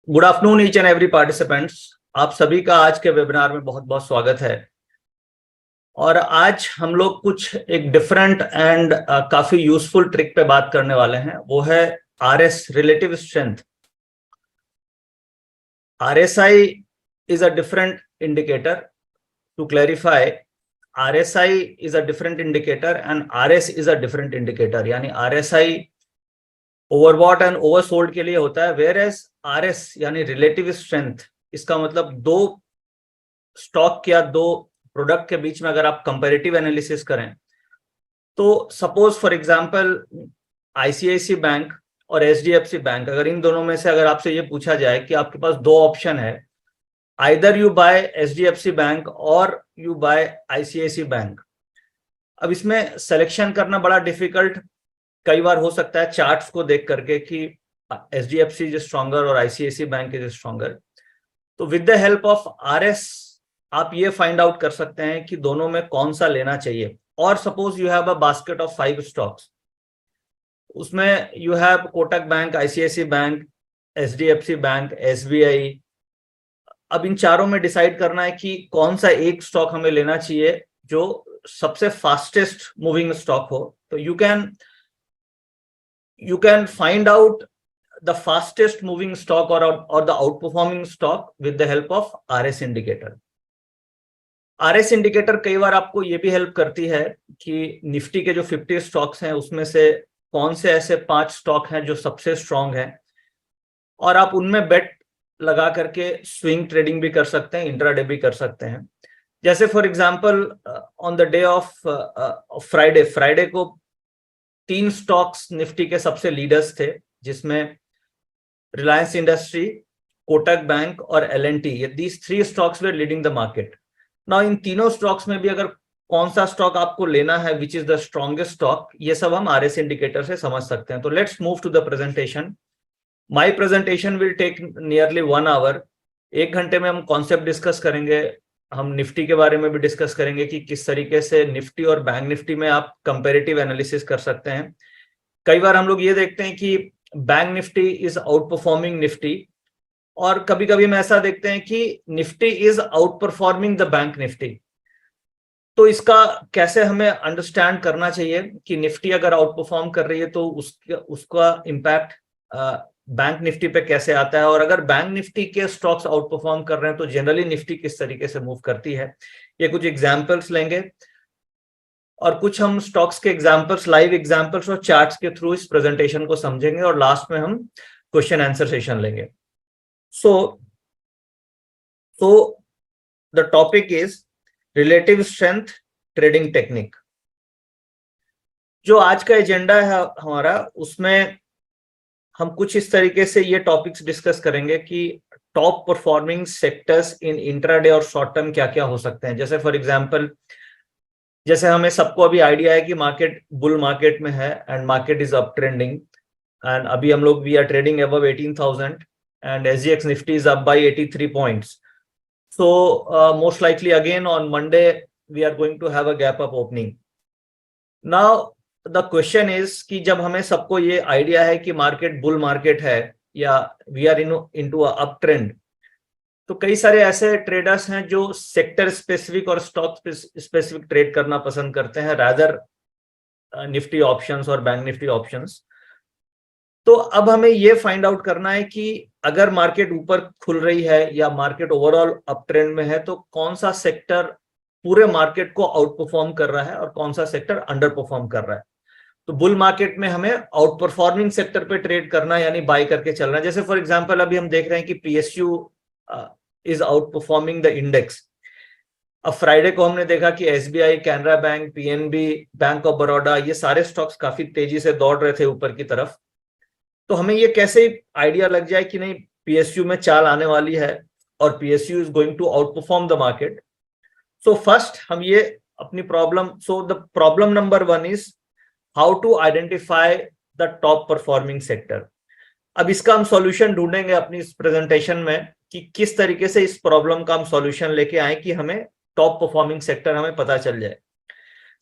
Good afternoon each and every participants. आप सभी का आज के वेबिनार में बहुत बहुत स्वागत है। और आज हम लोग कुछ एक डिफरेंट एंड काफी यूजफुल ट्रिक पे बात करने वाले हैं, वो है RS, relative strength. RSI is a different indicator. To clarify, RSI is a different indicator and RS is a different indicator. यानी आरएसआई ओवरबॉट एंड ओवरसोल्ड के लिए होता है, वेयर एज आरएस यानी रिलेटिव स्ट्रेंथ, इसका मतलब दो स्टॉक या दो प्रोडक्ट के बीच में अगर आप कंपैरेटिव एनालिसिस करें तो suppose for example ICICI bank और एचडीएफसी बैंक, अगर इन दोनों में से अगर आपसे ये पूछा जाए कि आपके पास दो ऑप्शन है, either you buy HDFC bank और यू बाय आईसीआईसी बैंक। अब इसमें सिलेक्शन करना बड़ा डिफिकल्ट कई बार हो सकता है चार्ट्स को देख करके कि एचडीएफसी इज स्ट्रॉन्गर और आईसीआईसी बैंक इज स्ट्रॉन्गर। तो with the help of RS आप ये फाइंड आउट कर सकते हैं कि दोनों में कौन सा लेना चाहिए। और suppose you have a basket of 5 stocks, उसमें you have Kotak bank, ICICI bank, HDFC bank, SBI. अब इन चारों में डिसाइड करना है कि कौन सा एक स्टॉक हमें लेना चाहिए जो सबसे फास्टेस्ट मूविंग स्टॉक हो। तो you can find out the fastest moving stock or the outperforming stock with the help of RS indicator. RS indicator कई बार आपको ये भी हेल्प करती है कि निफ्टी के जो 50 स्टॉक्स हैं उसमें से कौन से ऐसे 5 स्टॉक हैं जो सबसे स्ट्रांग हैं, और आप उनमें बेट लगा करके स्विंग ट्रेडिंग भी कर सकते हैं, इंट्राडे भी कर सकते हैं। जैसे for example on the day of Friday को 3 स्टॉक्स निफ्टी के सबसे लीडर्स थे, जिसमें रिलायंस इंडस्ट्री, कोटक बैंक और एलएनटी, ये these 3 stocks way leading the market. Now in तीनों स्टॉक्स में भी अगर कौन सा स्टॉक आपको लेना है, which is the strongest stock, ये सब हम आरएस इंडिकेटर से समझ सकते हैं। तो let's move to the presentation. My presentation will take nearly 1 hour. 1 घंटे में हम कॉन्सेप्ट डिस्कस करेंगे, हम निफ्टी के बारे में भी डिस्कस करेंगे कि किस तरीके से निफ्टी और बैंक निफ्टी में आप कंपेरेटिव एनालिसिस कर सकते हैं। कई बार हम लोग ये देखते हैं कि bank Nifty is out performing Nifty, और कभी कभी हम ऐसा देखते हैं कि Nifty is out performing the bank Nifty. तो इसका कैसे हमें अंडरस्टैंड करना चाहिए कि निफ्टी अगर आउट परफॉर्म कर रही है तो उसका इम्पैक्ट बैंक निफ्टी पे कैसे आता है, और अगर बैंक निफ्टी के स्टॉक्स आउट परफॉर्म कर रहे हैं तो जनरली निफ्टी किस तरीके से मूव करती है। ये कुछ एग्जाम्पल्स लेंगे और कुछ हम स्टॉक्स के एग्जांपल्स, लाइव एग्जांपल्स और चार्ट्स के थ्रू इस प्रेजेंटेशन को समझेंगे, और लास्ट में हम क्वेश्चन आंसर सेशन लेंगे। So the topic is relative strength trading technique. जो आज का एजेंडा है हमारा, उसमें हम कुछ इस तरीके से ये टॉपिक्स डिस्कस करेंगे कि top performing sectors in intraday और शॉर्ट टर्म क्या क्या हो सकते हैं। जैसे फॉर एग्जांपल, जैसे हमें सबको अभी आइडिया है कि मार्केट बुल मार्केट में है and market is up trending, and अभी हम लोग we are trading above 18,000 and SGX Nifty is up by 83 points. So most likely again on Monday we are going to have a gap up opening. Now the question is कि जब हमें सबको ये idea है कि मार्केट बुल मार्केट है या we are into a up trend, तो कई सारे ऐसे ट्रेडर्स हैं जो सेक्टर स्पेसिफिक और स्टॉक स्पेसिफिक ट्रेड करना पसंद करते हैं, रादर निफ्टी ऑप्शंस और बैंक निफ्टी ऑप्शंस। तो अब हमें ये फाइंड आउट करना है कि अगर मार्केट ऊपर खुल रही है या मार्केट ओवरऑल अप ट्रेंड में है, तो कौन सा सेक्टर पूरे मार्केट को आउट परफॉर्म कर रहा है और कौन सा सेक्टर अंडर परफॉर्म कर रहा है। तो बुल मार्केट में हमें आउट परफॉर्मिंग सेक्टर पे ट्रेड करना है, यानी बाय करके चलना है। जैसे फॉर एग्जांपल अभी हम देख रहे हैं कि PSU is out performing the index. अब फ्राइडे को हमने देखा कि SBI, Canara bank, PNB, bank of Baroda, ये सारे स्टॉक्स काफी तेजी से दौड़ रहे थे ऊपर की तरफ। तो हमें ये कैसे आइडिया लग जाए कि नहीं पीएसयू में चाल आने वाली है और PSU is going to outperform the market. So first हम ये अपनी problem, so the problem number 1 is how to identify the top performing sector. अब इसका हम सॉल्यूशन ढूंढेंगे अपनी इस प्रेजेंटेशन में कि किस तरीके से इस प्रॉब्लम का हम सॉल्यूशन लेके आए कि हमें टॉप परफॉर्मिंग सेक्टर हमें पता चल जाए।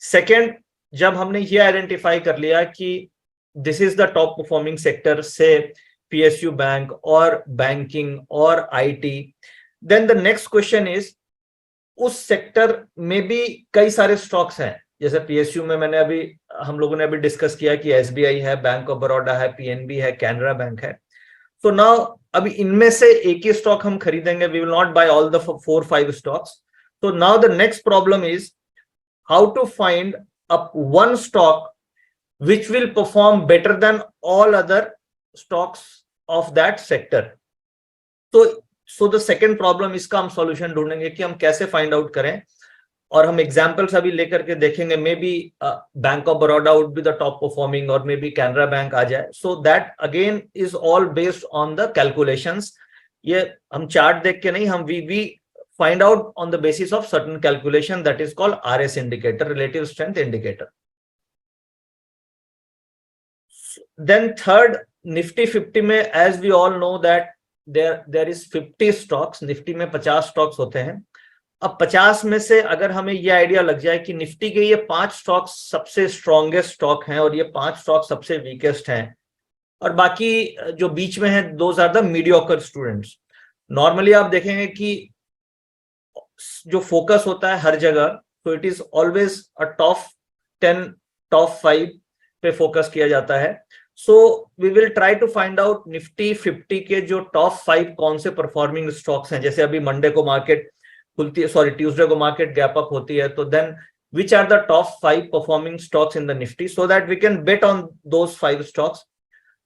सेकंड, जब हमने ये आइडेंटिफाई कर लिया कि this is the top performing sector, say PSU bank और बैंकिंग और IT, then the next question is उस सेक्टर में भी कई सारे स्टॉक्स हैं, जैसे PSU में हम लोगों ने अभी डिस्कस किया कि SBI है, बैंक ऑफ बड़ौदा है, PNB है, कैनरा बैंक है। तो नाउ अभी इनमें से एक ही स्टॉक हम खरीदेंगे, we will not buy all the 4-5 stocks. तो now the next problem is how to find up one stock which will perform better than all other stocks of that sector. So the second problem, इसका हम solution ढूंढेंगे कि हम कैसे find out करें, और हम examples अभी लेकर के देखेंगे। May be bank of Baroda would be the top performing, और मे बी कैनरा बैंक आ जाए। So that again is all based on the calculations. ये हम चार्ट देख के नहीं, हम we find out on the basis of certain calculation that is called RS indicator, relative strength indicator. Then third, Nifty 50 में as we all know that there is 50 stocks, Nifty में 50 stocks होते हैं। अब 50 में से अगर हमें ये आइडिया लग जाए कि निफ्टी के ये 5 स्टॉक्स सबसे स्ट्रॉन्गेस्ट स्टॉक हैं और ये 5 स्टॉक सबसे वीकेस्ट हैं, और बाकी जो बीच में है those are the mediocre students. Normally आप देखेंगे कि जो फोकस होता है हर जगह, तो it is always a top 10 top 5 पे फोकस किया जाता है। So we will try to find out Nifty 50 के जो टॉप 5 कौन से परफॉर्मिंग स्टॉक्स हैं। जैसे अभी मंडे को मार्केट खुलती है, सॉरी ट्यूसडे को मार्केट गैप अप होती है, तो then which are the top 5 performing stocks in the Nifty, so that we can bet on those 5 stocks.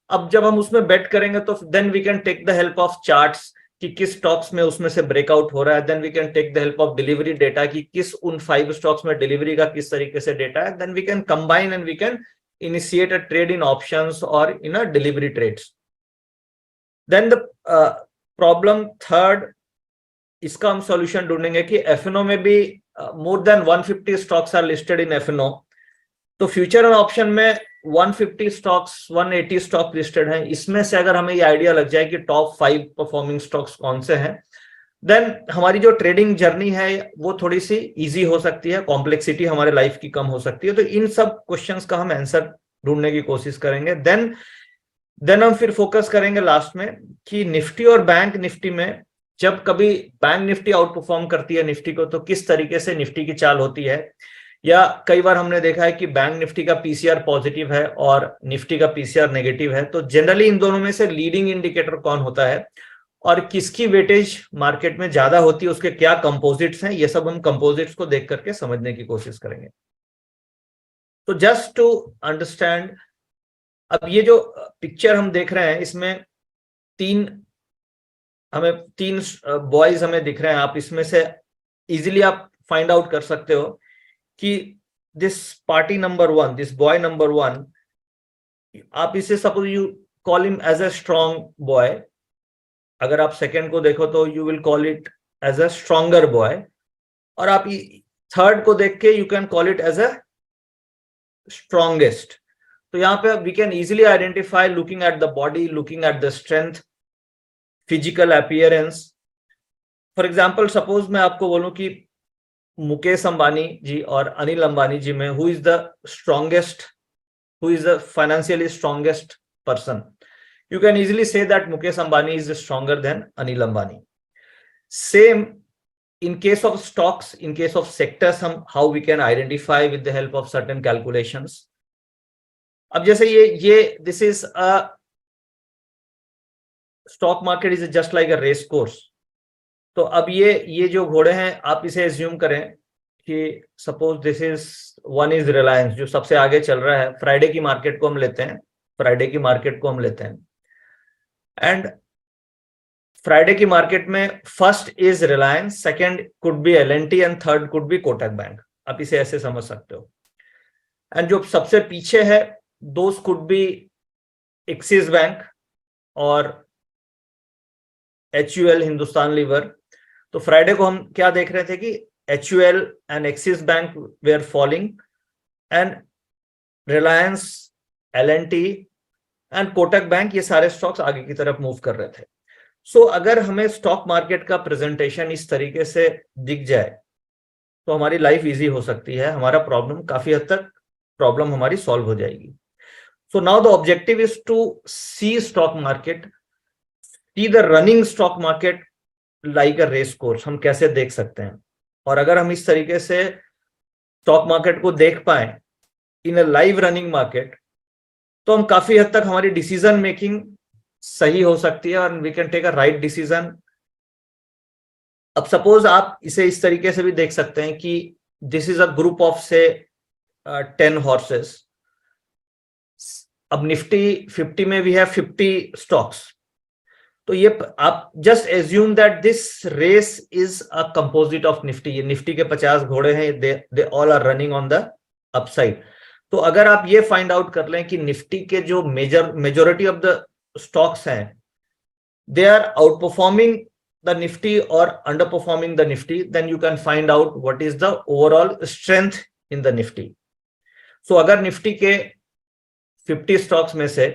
अब जब हम उसमें बेट करेंगे तो then we can take the help of charts कि किस स्टॉक्स में उसमें से ब्रेकआउट हो रहा है। Then we can take the help of delivery data कि किस उन 5 स्टॉक्स में डिलीवरी का किस तरीके से डेटा है। Then we can combine and we can initiate a trade in options or in a delivery trades. Then the problem third, इसका हम solution ढूंढेंगे कि F&O में भी more than 150 stocks are listed in F&O. तो future and option में 150 stocks 180 stock listed हैं। इसमें से अगर हमें ये आइडिया लग जाए कि टॉप 5 परफॉर्मिंग स्टॉक्स कौन से हैं, देन हमारी जो ट्रेडिंग जर्नी है वो थोड़ी सी इजी हो सकती है, कॉम्प्लेक्सिटी हमारे लाइफ की कम हो सकती है। तो इन सब क्वेश्चंस का हम आंसर ढूंढने की कोशिश करेंगे। देन हम फिर फोकस करेंगे लास्ट में कि निफ्टी और बैंक निफ्टी में जब कभी बैंक निफ्टी आउट परफॉर्म करती है निफ्टी को, तो किस तरीके से निफ्टी की चाल होती है। या कई बार हमने देखा है कि बैंक निफ्टी का पीसीआर पॉजिटिव है और निफ्टी का पीसीआर नेगेटिव है, तो जनरली इन दोनों में से लीडिंग इंडिकेटर कौन होता है और किसकी वेटेज मार्केट में ज्यादा होती है, उसके क्या कंपोजिट्स हैं, ये सब हम कंपोजिट्स को देख करके समझने की कोशिश करेंगे। तो जस्ट टू अंडरस्टैंड, अब ये जो पिक्चर हम देख रहे हैं इसमें तीन बॉयज हमें दिख रहे हैं। आप इसमें से इजीली आप फाइंड आउट कर सकते हो कि this party number 1, this boy number 1, आप इसे suppose you call him as a strong boy. अगर आप सेकंड को देखो तो you will call it as a stronger boy, और आप थर्ड को देख के you can call it as a strongest. तो यहाँ पे we can easily identify looking at the body, looking at the strength, physical appearance. For example suppose मैं आपको बोलूं कि मुकेश अंबानी जी और अनिल अंबानी जी में who is the strongest, who is the financially strongest person, you can easily say that Mukesh Ambani is stronger than Anil Ambani. Same in case of stocks, in case of sectors, how we can identify with the help of certain calculations. अब जैसे ये this is a stock market is just like a race course. तो अब ये जो घोड़े हैं आप इसे assume करें कि suppose this is one is Reliance जो सबसे आगे चल रहा है। फ्राइडे की मार्केट को हम लेते हैं, एंड फ्राइडे की मार्केट में first is Reliance, second could be L&T and third could be Kotak bank. आप इसे ऐसे समझ सकते हो। एंड जो सबसे पीछे है those could be Axis bank और HUL हिंदुस्तान लीवर। तो फ्राइडे को हम क्या देख रहे थे कि HUL and Axis bank were falling and Reliance, L&T and Kotak bank, ये सारे स्टॉक्स आगे की तरफ मूव कर रहे थे। सो अगर हमें स्टॉक मार्केट का प्रेजेंटेशन इस तरीके से दिख जाए तो हमारी लाइफ इजी हो सकती है, हमारा प्रॉब्लम काफी हद तक प्रॉब्लम हमारी सॉल्व हो जाएगी। So now the objective is to see stock market, see the running stock market like a race course. हम कैसे देख सकते हैं, और अगर हम इस तरीके से स्टॉक मार्केट को देख पाए इन अ लाइव रनिंग मार्केट, तो हम काफी हद तक हमारी डिसीजन मेकिंग सही हो सकती है और we can take a right decision. अब सपोज आप इसे इस तरीके से भी देख सकते हैं कि this is a group of से 10 हॉर्सेस. अब निफ्टी 50 में वी हैव 50 स्टॉक्स. तो ये आप just assume that this race is a composite of Nifty. ये निफ्टी के 50 घोड़े हैं, they all are running on the upside. तो अगर आप ये फाइंड आउट कर लें कि निफ्टी के जो मेजॉरिटी ऑफ द स्टॉक्स हैं, they are outperforming the nifty or underperforming the nifty, then you can find out what is the overall strength in the nifty. So अगर निफ्टी के 50 stocks में से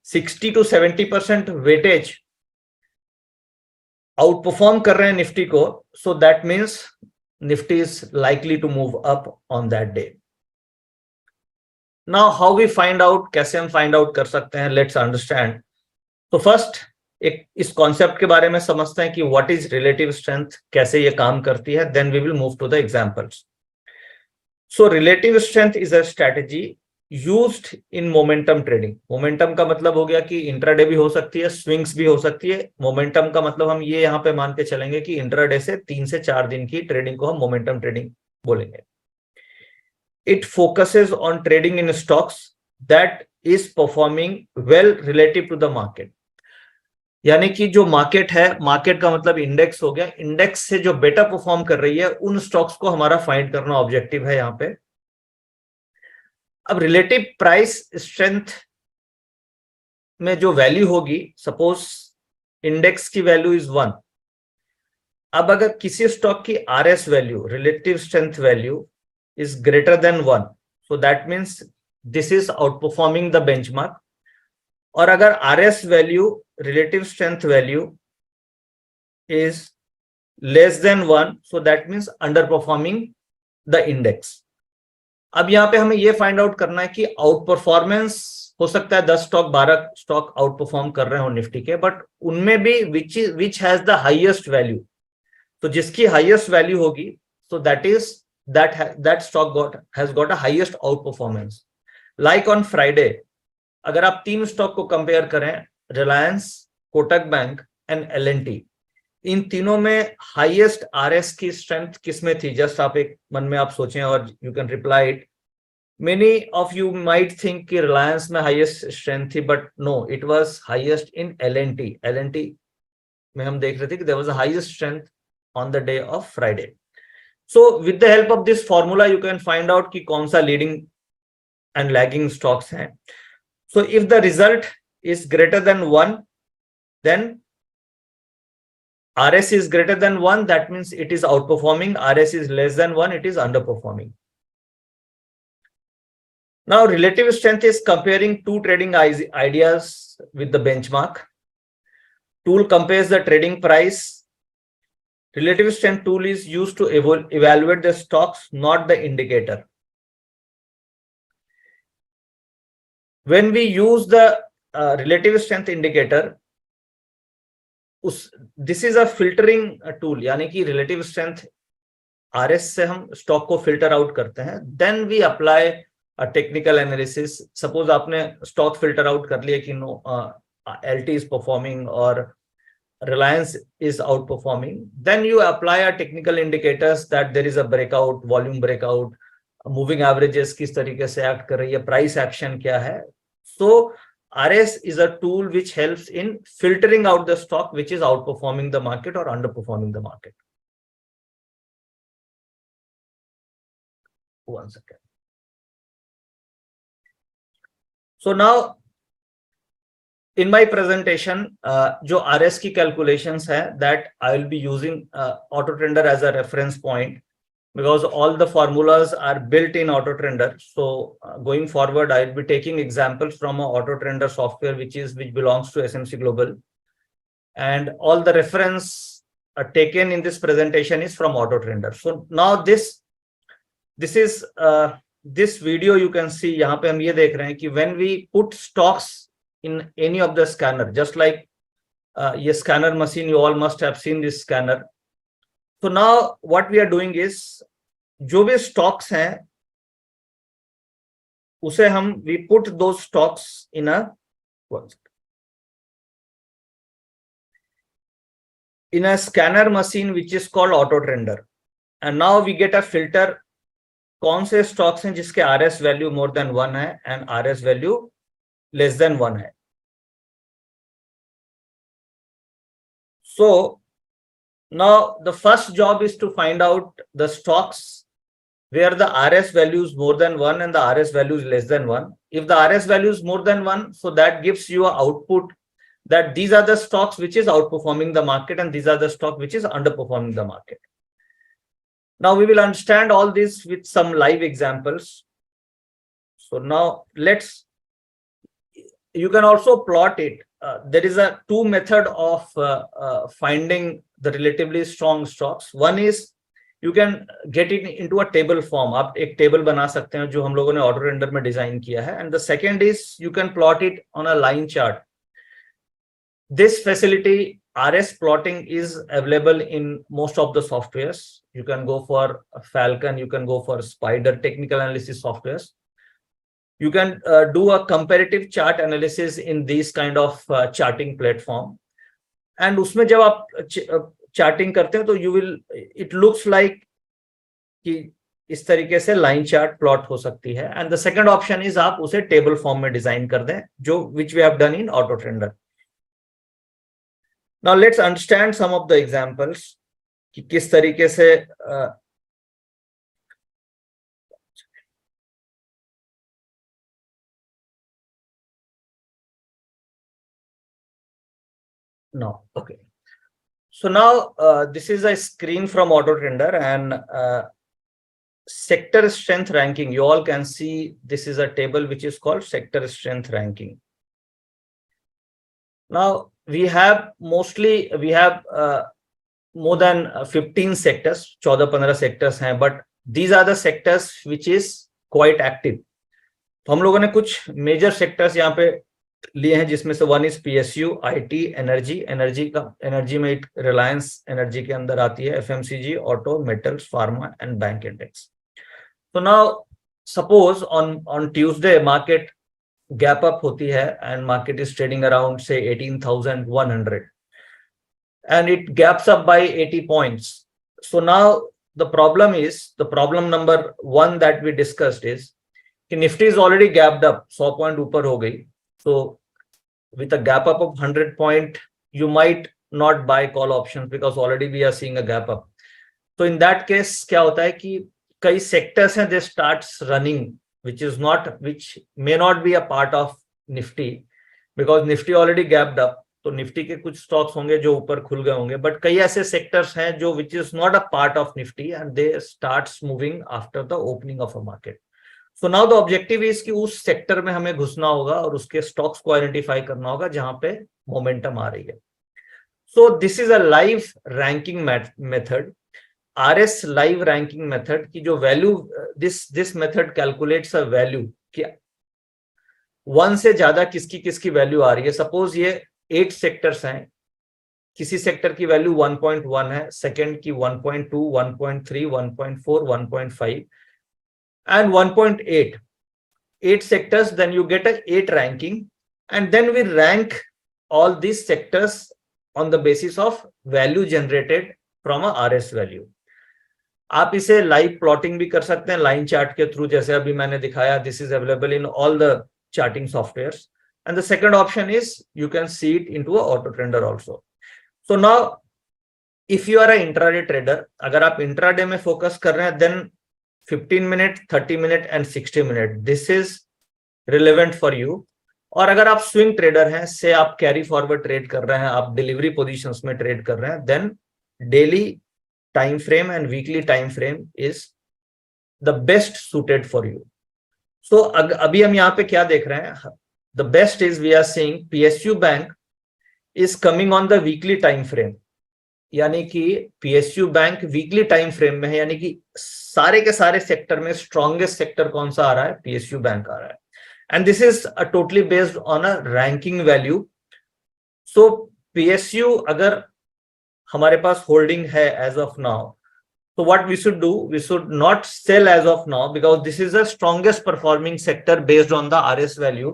60 to 70% वेटेज आउटपरफॉर्म कर रहे हैं Nifty को, so that means Nifty is likely to move up on that day. Now how we find out, कैसे हम find out कर सकते हैं, let's understand. तो फर्स्ट एक इस कॉन्सेप्ट के बारे में समझते हैं कि व्हाट इज रिलेटिव स्ट्रेंथ, कैसे ये काम करती है, then we will move to the examples. So relative strength is a strategy used in momentum trading. Momentum का मतलब हो गया कि इंट्राडे भी हो सकती है, स्विंग्स भी हो सकती है. मोमेंटम का मतलब हम ये यहाँ पे मान के चलेंगे कि इंट्राडे से 3 से 4 दिन की ट्रेडिंग को हम मोमेंटम ट्रेडिंग बोलेंगे. It focuses on trading in stocks that is performing well relative to the market. यानी कि जो मार्केट है, मार्केट का मतलब इंडेक्स हो गया, इंडेक्स से जो बेटर परफॉर्म कर रही है उन स्टॉक्स को हमारा फाइंड करना ऑब्जेक्टिव है यहाँ पे. अब रिलेटिव प्राइस स्ट्रेंथ में जो वैल्यू होगी, सपोज इंडेक्स की वैल्यू इज 1. अब अगर किसी स्टॉक की RS value, relative strength value is greater than 1, so that means this is outperforming the benchmark. और अगर RS value, relative strength value is less than 1, so that means underperforming the index. अब यहाँ पे हमें ये find out करना है कि आउट परफॉर्मेंस हो सकता है 10 स्टॉक 12 स्टॉक आउट परफॉर्म कर रहे हो निफ्टी के, बट उनमें भी which has the highest value. तो जिसकी हाईएस्ट वैल्यू होगी, so that stock has got a highest out performance. Like on Friday अगर आप 3 स्टॉक को कंपेयर करें, Reliance, Kotak bank and L&T, इन तीनों में हाईएस्ट आरएस की स्ट्रेंथ किसमें थी? जस्ट आप एक मन में आप सोचें और you can reply it. Many of you might think कि रिलायंस में हाईएस्ट स्ट्रेंथ थी, but no, it was highest in L&T. L&T में हम देख रहे थे कि there was a highest strength on the day of Friday. So with the help of this formula you can find out कि कौन सा लीडिंग एंड लैगिंग स्टॉक्स हैं. So if the result is greater than 1, then RS is greater than 1, that means it is outperforming. RS is less than 1, it is underperforming. Now relative strength is comparing two trading ideas with the benchmark. Tool compares the trading price. Relative strength tool is used to evaluate the stocks, not the indicator. When we use the relative strength indicator, this is a filtering tool. यानी कि relative strength RS से हम stock को filter out करते हैं. Then we apply a technical analysis. Suppose आपने stock filter out कर लिया कि no, LT is performing or Reliance is outperforming. Then you apply a technical indicators that there is a breakout, volume breakout, moving averages किस तरीके से act कर रही है, प्राइस एक्शन क्या है. So RS is a tool which helps in filtering out the stock which is outperforming the market or underperforming the market. One second. So now in my presentation, जो RS की calculations है, that I will be using AutoTrender as a reference point, because all the formulas are built in AutoTrender. So going forward, I will be taking examples from a AutoTrender software which belongs to SMC Global, and all the reference taken in this presentation is from AutoTrender. So now this is this video you can see, यहाँ पे हम ये देख रहे हैं कि when we put stocks in any of the scanner, just like ये scanner machine, you all must have seen this scanner. So now what we are doing is, जो भी stocks हैं उसे हम we put those stocks in a scanner machine which is called auto trender, and now we get a filter कौन से stocks हैं जिसके RS value more than 1 है and RS value less than 1 है. So now the first job is to find out the stocks where the RS value is more than 1 and the RS value is less than 1. If the RS value is more than 1, so that gives you an output that these are the stocks which is outperforming the market and these are the stock which is underperforming the market. Now we will understand all this with some live examples. So now you can also plot it. There is a two method of finding the relatively strong stocks. One is you can get it into a table form. आप एक table बना सकते हैं जो हम लोगों ने auto render में डिजाइन किया है. And the second is you can plot it on a line chart. This facility, RS plotting, is available in most of the softwares. You can go for Falcon, you can go for Spider technical analysis softwares. You can do a comparative chart analysis in these kind of charting platform. And उसमें जब आप charting करते हैं तो it looks like कि इस तरीके से line chart plot हो सकती है. And the second option is आप उसे table form में डिजाइन कर दें, which we have done in auto trender. Now let's understand some of the examples कि किस तरीके से no, okay. So now this is a screen from auto trender and sector strength ranking. You all can see this is a table which is called sector strength ranking. Now we have more than 15 sectors, 14-15 sectors हैं, but these are the sectors which is quite active. तो हम लोगों ने कुछ major sectors यहाँ पे लिए हैं जिसमें से one is PSU, IT, energy में Reliance Energy के अंदर आती है, FMCG, auto, metals, pharma and bank index. So now suppose on Tuesday market gap up होती है and market is trading around say 18,100 and it gaps up by 80 points. So now the problem number one that we discussed is कि Nifty is already gapped up, 100 point ऊपर हो गई. So with a gap up of 100 point, you might not buy call options because already we are seeing a gap up. So in that case क्या होता है कि कई sectors हैं, they starts running which may not be a part of Nifty because Nifty already gapped up. तो Nifty के कुछ stocks होंगे जो ऊपर खुल गए होंगे, but कई ऐसे sectors हैं जो which is not a part of Nifty and they starts moving after the opening of a market. So now the objective is कि उस sector में हमें घुसना होगा और उसके stocks को identify करना होगा जहां पे momentum आ रही है. So this is a live ranking method. RS live ranking method की जो value, this method calculates a value कि 1 से ज्यादा किसकी value आ रही है. Suppose ये 8 sectors हैं, किसी sector की value 1.1 है, second की 1.2, 1.3, 1.4, 1.5 and 1.8. 8 sectors, then you get a 8 ranking and then we rank all these sectors on the basis of value generated from a RS value. आप इसे लाइव प्लॉटिंग भी कर सकते हैं लाइन चार्ट के थ्रू, जैसे अभी मैंने दिखाया. This is available in all the charting softwares. And the second option is you can see it into a auto trender also. So now if you are a intraday trader, अगर आप intraday में focus कर रहे हैं, then 15 minute, 30 minute and 60 minute, this is relevant for you. और अगर आप swing trader हैं, से आप कैरी फॉरवर्ड ट्रेड कर रहे हैं, आप डिलीवरी पोजीशंस में ट्रेड कर रहे हैं, then daily time frame and weekly time frame is the best suited for you. So अभी हम यहाँ पे क्या देख रहे हैं, the best is we are seeing PSU Bank is coming on the weekly time frame. यानी कि PSU bank weekly time frame में है, यानी कि सारे के सारे सेक्टर में स्ट्रॉन्गेस्ट सेक्टर कौन सा आ रहा है, पीएसयू बैंक आ रहा है. And this is totally based on a ranking value. So PSU अगर हमारे पास होल्डिंग है as of now, so what we should do, we should not sell as of now because this is the strongest performing sector based on the RS value.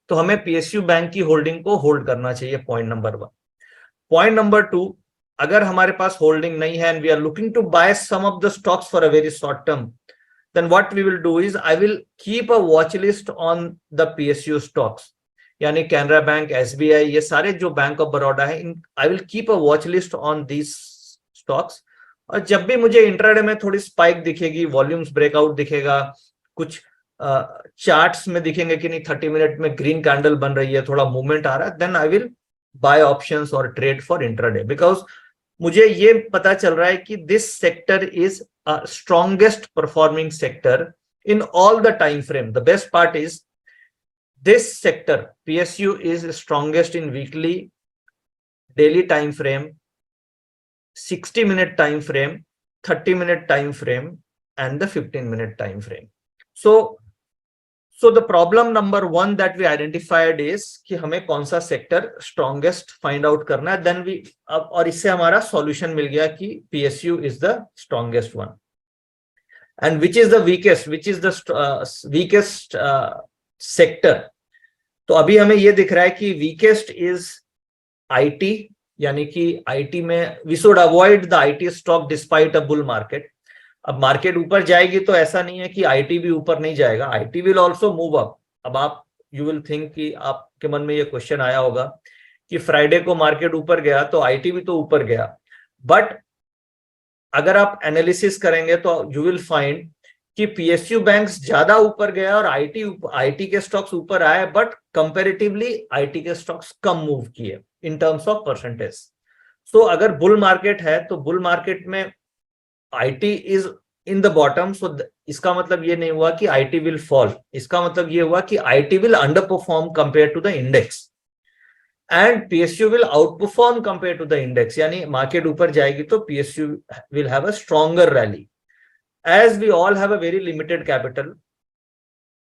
तो हमें PSU bank की holding को hold करना चाहिए, point number 1. Point number 2, अगर हमारे पास होल्डिंग नहीं है and we are looking to buy some of the stocks for a very short term, then what we will do is I will keep a watch list on the PSU stocks, यानी Canara bank, SBI, ये सारे जो bank of Baroda है, आई will keep a watch list on these stocks. और जब भी मुझे intraday में थोड़ी स्पाइक दिखेगी, वॉल्यूम्स ब्रेकआउट दिखेगा, कुछ चार्ट्स में दिखेंगे कि नहीं 30 मिनट में ग्रीन कैंडल बन रही है, थोड़ा मूवमेंट आ रहा है, then I will buy options और ट्रेड फॉर इंट्राडे. बिकॉज मुझे ये पता चल रहा है कि this sector is strongest performing sector in all the time frame. The best part is this sector PSU is strongest in weekly, daily time frame, 60-minute time frame, 30-minute time frame, and the 15-minute time frame. So the problem number 1 that we identified is कि हमें कौन सा sector strongest find out करना है. Then we और इससे हमारा solution मिल गया कि PSU is the strongest one. And which is the weakest sector. तो अभी हमें ये दिख रहा है कि वीकेस्ट इज आईटी, यानी कि आईटी में we should avoid the IT stock despite a bull market. अब मार्केट ऊपर जाएगी तो ऐसा नहीं है कि आईटी भी ऊपर नहीं जाएगा, IT will also move up. अब आप यू विल थिंक कि आपके मन में ये क्वेश्चन आया होगा कि फ्राइडे को मार्केट ऊपर गया तो आईटी भी तो ऊपर गया. बट अगर आप एनालिसिस करेंगे तो यू विल फाइंड कि पीएसयू बैंक्स ज्यादा ऊपर गया और आईटी के स्टॉक्स ऊपर आए, बट कंपैरेटिवली आईटी के स्टॉक्स कम मूव किए in terms of percentage. So अगर बुल मार्केट है तो बुल मार्केट में IT is in the bottom. So इसका मतलब ये नहीं हुआ कि आईटी विल फॉल, इसका मतलब ये हुआ कि IT will underperform compare to the index and PSU will outperform compare to the index. यानी मार्केट ऊपर जाएगी तो PSU will have a stronger rally. As we all have a very limited capital,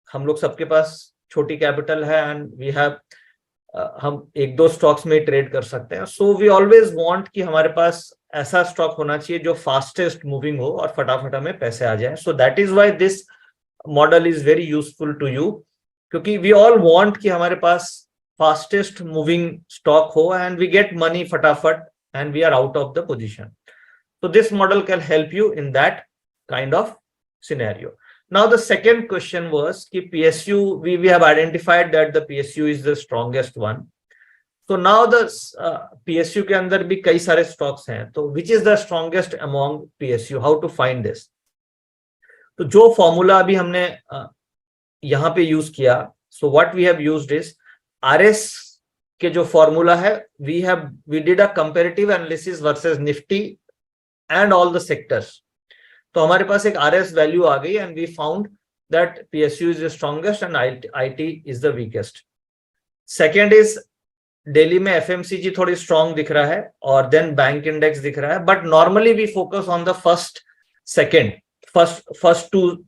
हम लोग सबके पास छोटी capital है and we have हम 1-2 स्टॉक्स में ट्रेड कर सकते हैं. सो वी ऑलवेज वांट कि हमारे पास ऐसा स्टॉक होना चाहिए जो फास्टेस्ट मूविंग हो और फटाफट हमें पैसे आ जाए. So that is why this model is very useful to you, क्योंकि वी ऑल वांट कि हमारे पास फास्टेस्ट मूविंग स्टॉक हो एंड वी गेट मनी फटाफट and we are out of the position. So this model can help you in that kind of scenario. Now the second question was कि PSU, we have identified that the PSU is the strongest one. So now the PSU के अंदर भी कई सारे stocks हैं, तो which is the strongest among PSU? How to find this? तो जो formula अभी हमने यहाँ पे use किया, so what we have used is RS के जो formula है, we did a comparative analysis versus Nifty and all the sectors. तो हमारे पास एक RS वैल्यू आ गई and we found that PSU is the strongest and IT is the weakest. Second is daily में FMCG थोड़ी strong दिख रहा है और देन बैंक इंडेक्स दिख रहा है, but normally we focus on the first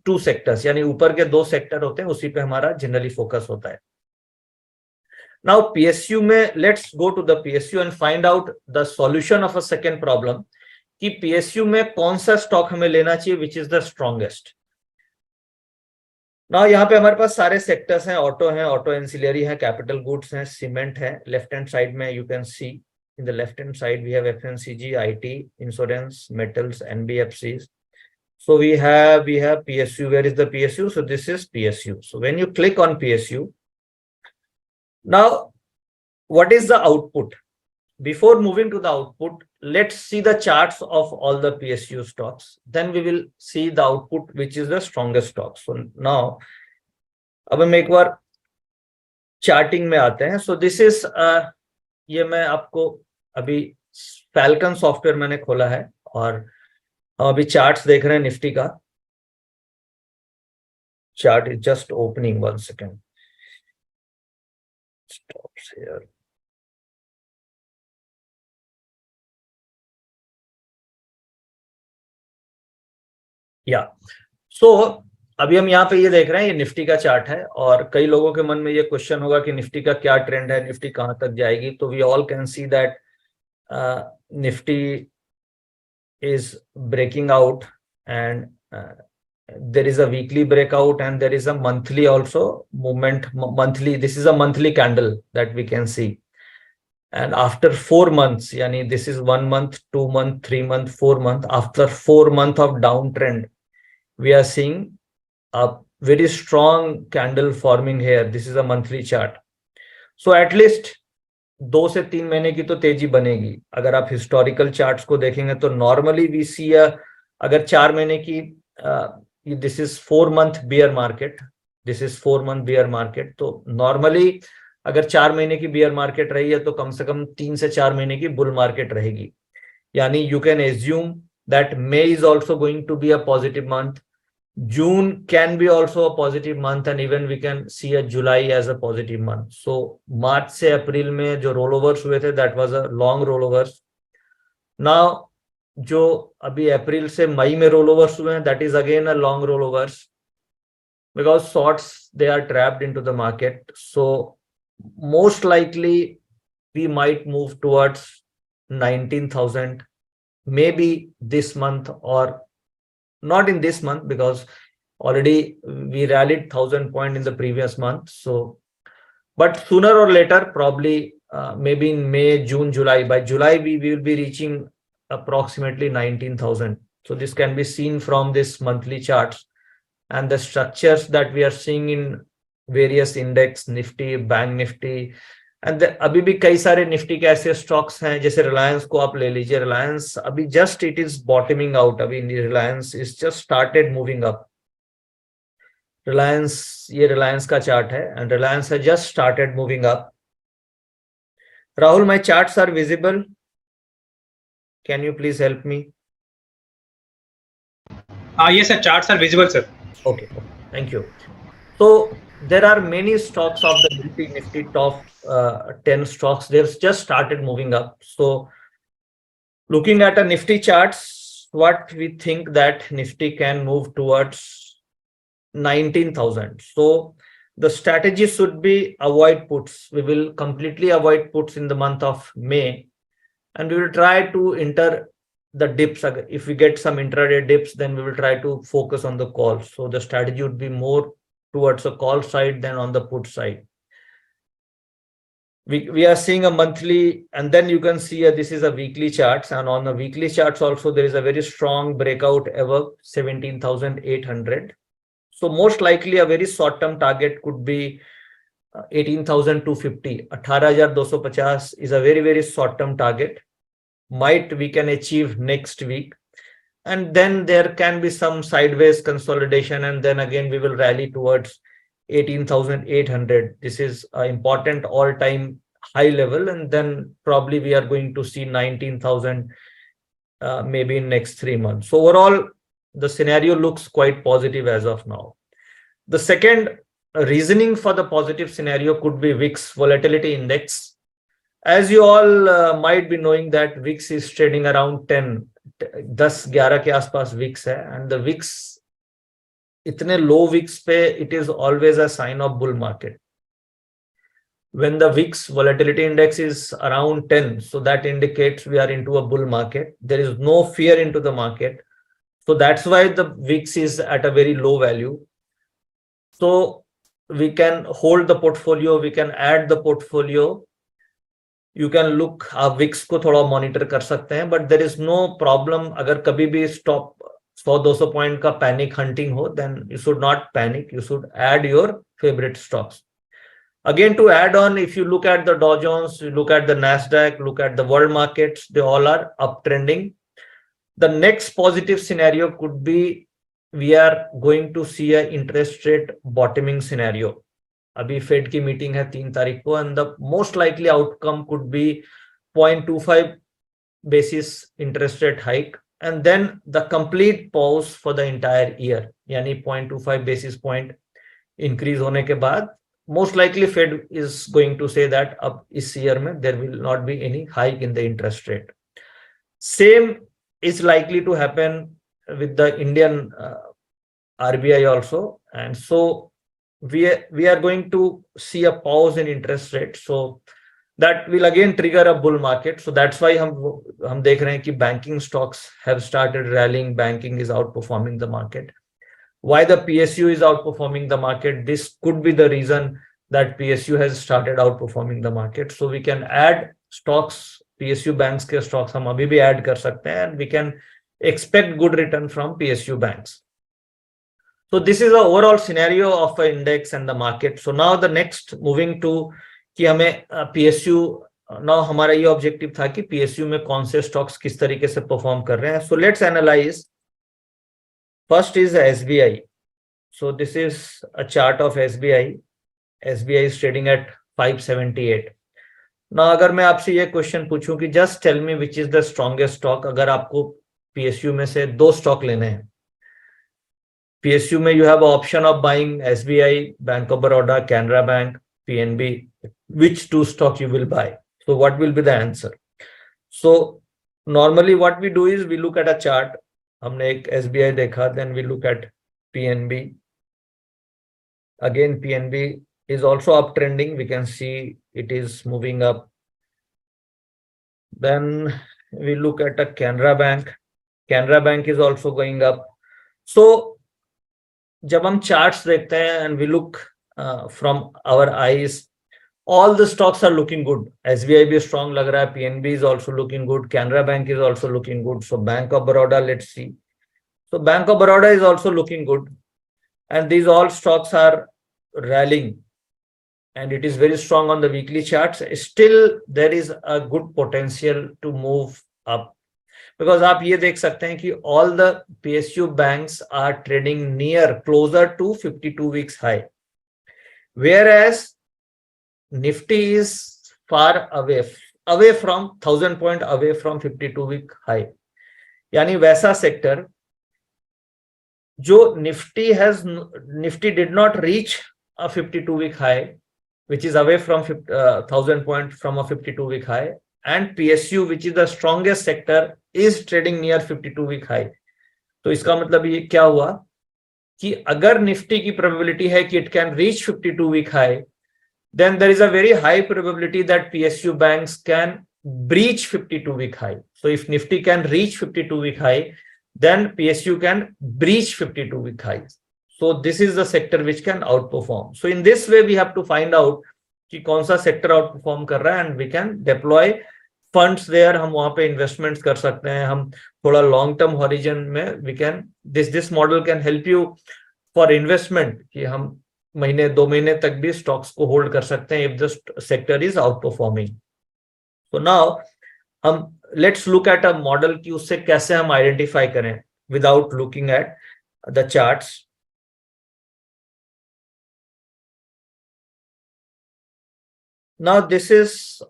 two sectors, यानी ऊपर के 2 सेक्टर होते हैं, उसी पे हमारा जनरली फोकस होता है. नाउ PSU में let's go to the PSU and find out the solution of a second problem कि पीएसयू में कौन सा स्टॉक हमें लेना चाहिए विच इज द स्ट्रॉन्गेस्ट. ना यहाँ पे हमारे पास सारे सेक्टर्स हैं, ऑटो एंसिलरी है, कैपिटल गुड्स हैं, सीमेंट है. लेफ्ट हैंड साइड में you can see in the left hand side we have FMCG, IT, insurance, metals, NBFCs. So we have PSU. Where is the PSU? So this is PSU. So when you click on PSU, now what is the output? Before moving to the output, let's see the charts of all the PSU stocks. Then we will see the output, which is the strongest stock. So now, अब हम एक बार charting में आते हैं. So this is ये मैं आपको अभी फैल्कन सॉफ्टवेयर मैंने खोला है और हम अभी चार्ट्स देख रहे हैं. निफ्टी का chart is just opening. 1 second. Stops here. या सो अभी हम यहाँ पे ये देख रहे हैं, ये निफ्टी का चार्ट है और कई लोगों के मन में ये क्वेश्चन होगा कि निफ्टी का क्या ट्रेंड है, निफ्टी कहाँ तक जाएगी। तो we all can see that Nifty is breaking out and there is a weekly breakout and there is a monthly also movement. Monthly, this is a monthly candle that we can see, and after 4 months, yani this is 1 month, 2 month, 3 month, 4 month, after 4 month of downtrend we are seeing a very strong candle forming here. This is a monthly chart, so at least 2 से 3 महीने की तो तेजी बनेगी। अगर आप historical charts को देखेंगे तो नॉर्मली वी सी अगर 4 महीने की, this is 4 month beer market, this is 4 month beer market, तो नॉर्मली अगर 4 महीने की बियर मार्केट रही है तो कम से कम 3 से 4 महीने की बुल मार्केट रहेगी। यानी you can assume that May is also going to be a positive month, June can be also a positive month and even we can see a July as a positive month. So March से अप्रैल में जो rollovers हुए थे that was a long rollovers. Now जो अभी अप्रैल से मई में rollovers हुए हैं that is again a long rollovers because shorts they are trapped into the market. So most likely we might move towards 19,000 maybe this month or not in this month because already we rallied 1,000 point in the previous month. So but sooner or later, probably maybe in May, June, July, by July we will be reaching approximately 19,000. So this can be seen from this monthly charts and the structures that we are seeing in various index, Nifty, Bank Nifty, and अभी भी कई सारे Nifty के ऐसे stocks हैं, जैसे रिलायंस को आप ले लीजिए। रिलायंस अभी just it is bottoming out, अभी Reliance is just started moving up. Reliance, ये रिलायंस का चार्ट है एंड रिलायंस है just started moving up. Rahul, my charts are visible, can you please help me? Yes sir, charts are visible sir. Okay, thank you. So there are many stocks of the Nifty top 10 stocks. They've just started moving up. So looking at a Nifty charts, what we think that Nifty can move towards 19,000. So the strategy should be avoid puts. We will completely avoid puts in the month of May, and we will try to enter the dips. If we get some intraday dips, then we will try to focus on the calls. So the strategy would be more towards a call side than on the put side. We are seeing a monthly, and then you can see this is a weekly charts, and on the weekly charts also there is a very strong breakout above 17,800. So most likely a very short term target could be 18,250. 18,250 is a very short term target. Might we can achieve next week, and then there can be some sideways consolidation, and then again we will rally towards 18,800. This is an important all-time high level, and then probably we are going to see 19,000 maybe in next 3 months. So overall the scenario looks quite positive as of now. The second reasoning for the positive scenario could be VIX volatility index. As you all might be knowing that VIX is trading around 10-11 के आसपास VIX है, and the VIX इतने low VIX पे it is always a sign of bull market. When the VIX volatility index is around 10, so that indicates we are into a bull market. There is no fear into the market, so that's why the VIX is at a very low value. So we can hold the portfolio, we can add the portfolio. You can look, आप VIX को थोड़ा monitor कर सकते हैं, but there is no problem. अगर कभी भी stop 100-200 point का पैनिक हंटिंग हो, then you should not panic, you should add your favourite stocks. Again, to add on, if you look at the Dow Jones, you look at the Nasdaq, look at the world markets, they all are uptrending. The next positive scenario could be we are going to see a interest rate bottoming scenario. अभी fade की meeting है 3 तारीख को, and the most likely outcome could be 0.25 basis interest rate hike, and then the complete pause for the entire year. यानी 0.25 basis point increase होने के बाद most likely Fed is going to say that अब इस year में there will not be any hike in the interest rate. Same is likely to happen with the Indian RBI also, and so we are going to see a pause in interest rate, so that will again trigger a bull market. So that's why हम देख रहे हैं कि banking stocks have started rallying. Banking is outperforming the market. Why the PSU is outperforming the market? This could be the reason that PSU has started outperforming the market. So we can add stocks, PSU banks के stocks हम अभी भी add कर सकते हैं, and we can expect good return from PSU banks. So this is the overall scenario of an index and the market. So now the next moving to कि हमें PSU, now हमारा ये ऑब्जेक्टिव था कि PSU में कौन से stocks किस तरीके से परफॉर्म कर रहे हैं. So let's analyze. First is SBI. So this is a chart of SBI. SBI is trading at 578. Now अगर मैं आपसे ये क्वेश्चन पूछूं कि just tell me which is the strongest stock, अगर आपको PSU में से दो स्टॉक लेने हैं. PSU में you have an option of buying SBI, Bank of Baroda, Canara Bank, PNB. Which two stock you will buy? So what will be the answer? So normally what we do is we look at a chart. हमने एक SBI देखा, then we look at PNB. Again PNB is also uptrending. We can see it is moving up. Then we look at a Canara Bank. Canara Bank is also going up. So जब हम charts देखते हैं and we look from our eyes, all the stocks are looking good. SBI भी strong लग रहा है, PNB is also looking good, Canara Bank is also looking good. So Bank of Baroda, let's see. So Bank of Baroda is also looking good, and these all stocks are rallying, and it is very strong on the weekly charts. Still there is a good potential to move up, because आप ये देख सकते हैं कि all the PSU banks are trading near, closer to 52 weeks high, whereas Nifty is far away from 1000 point away from 52 week high. यानी वैसा sector जो Nifty did not reach a 52 week high, which is away from 1000 point from a 52 week high, and PSU, which is the strongest sector, is trading near 52 week high. तो इसका मतलब ये क्या हुआ कि अगर निफ्टी की प्रोबेबिलिटी है कि it can reach 52 week high, then there is a very high probability that PSU banks can breach 52 week high. So if Nifty can reach 52 week high, then PSU can breach 52 week highs. So this is the sector which can outperform. So in this way, we have to find out कि कौन सा sector outperform कर रहा है, and we can deploy funds there. हम वहाँ पे investments कर सकते हैं. हम थोड़ा long term horizon में we can, this model can help you for investment कि हम महीने 2 महीने तक भी स्टॉक्स को होल्ड कर सकते हैं if the sector is outperforming. So now हम let's look at a model कि उससे कैसे हम identify करें without looking at the charts. Now this is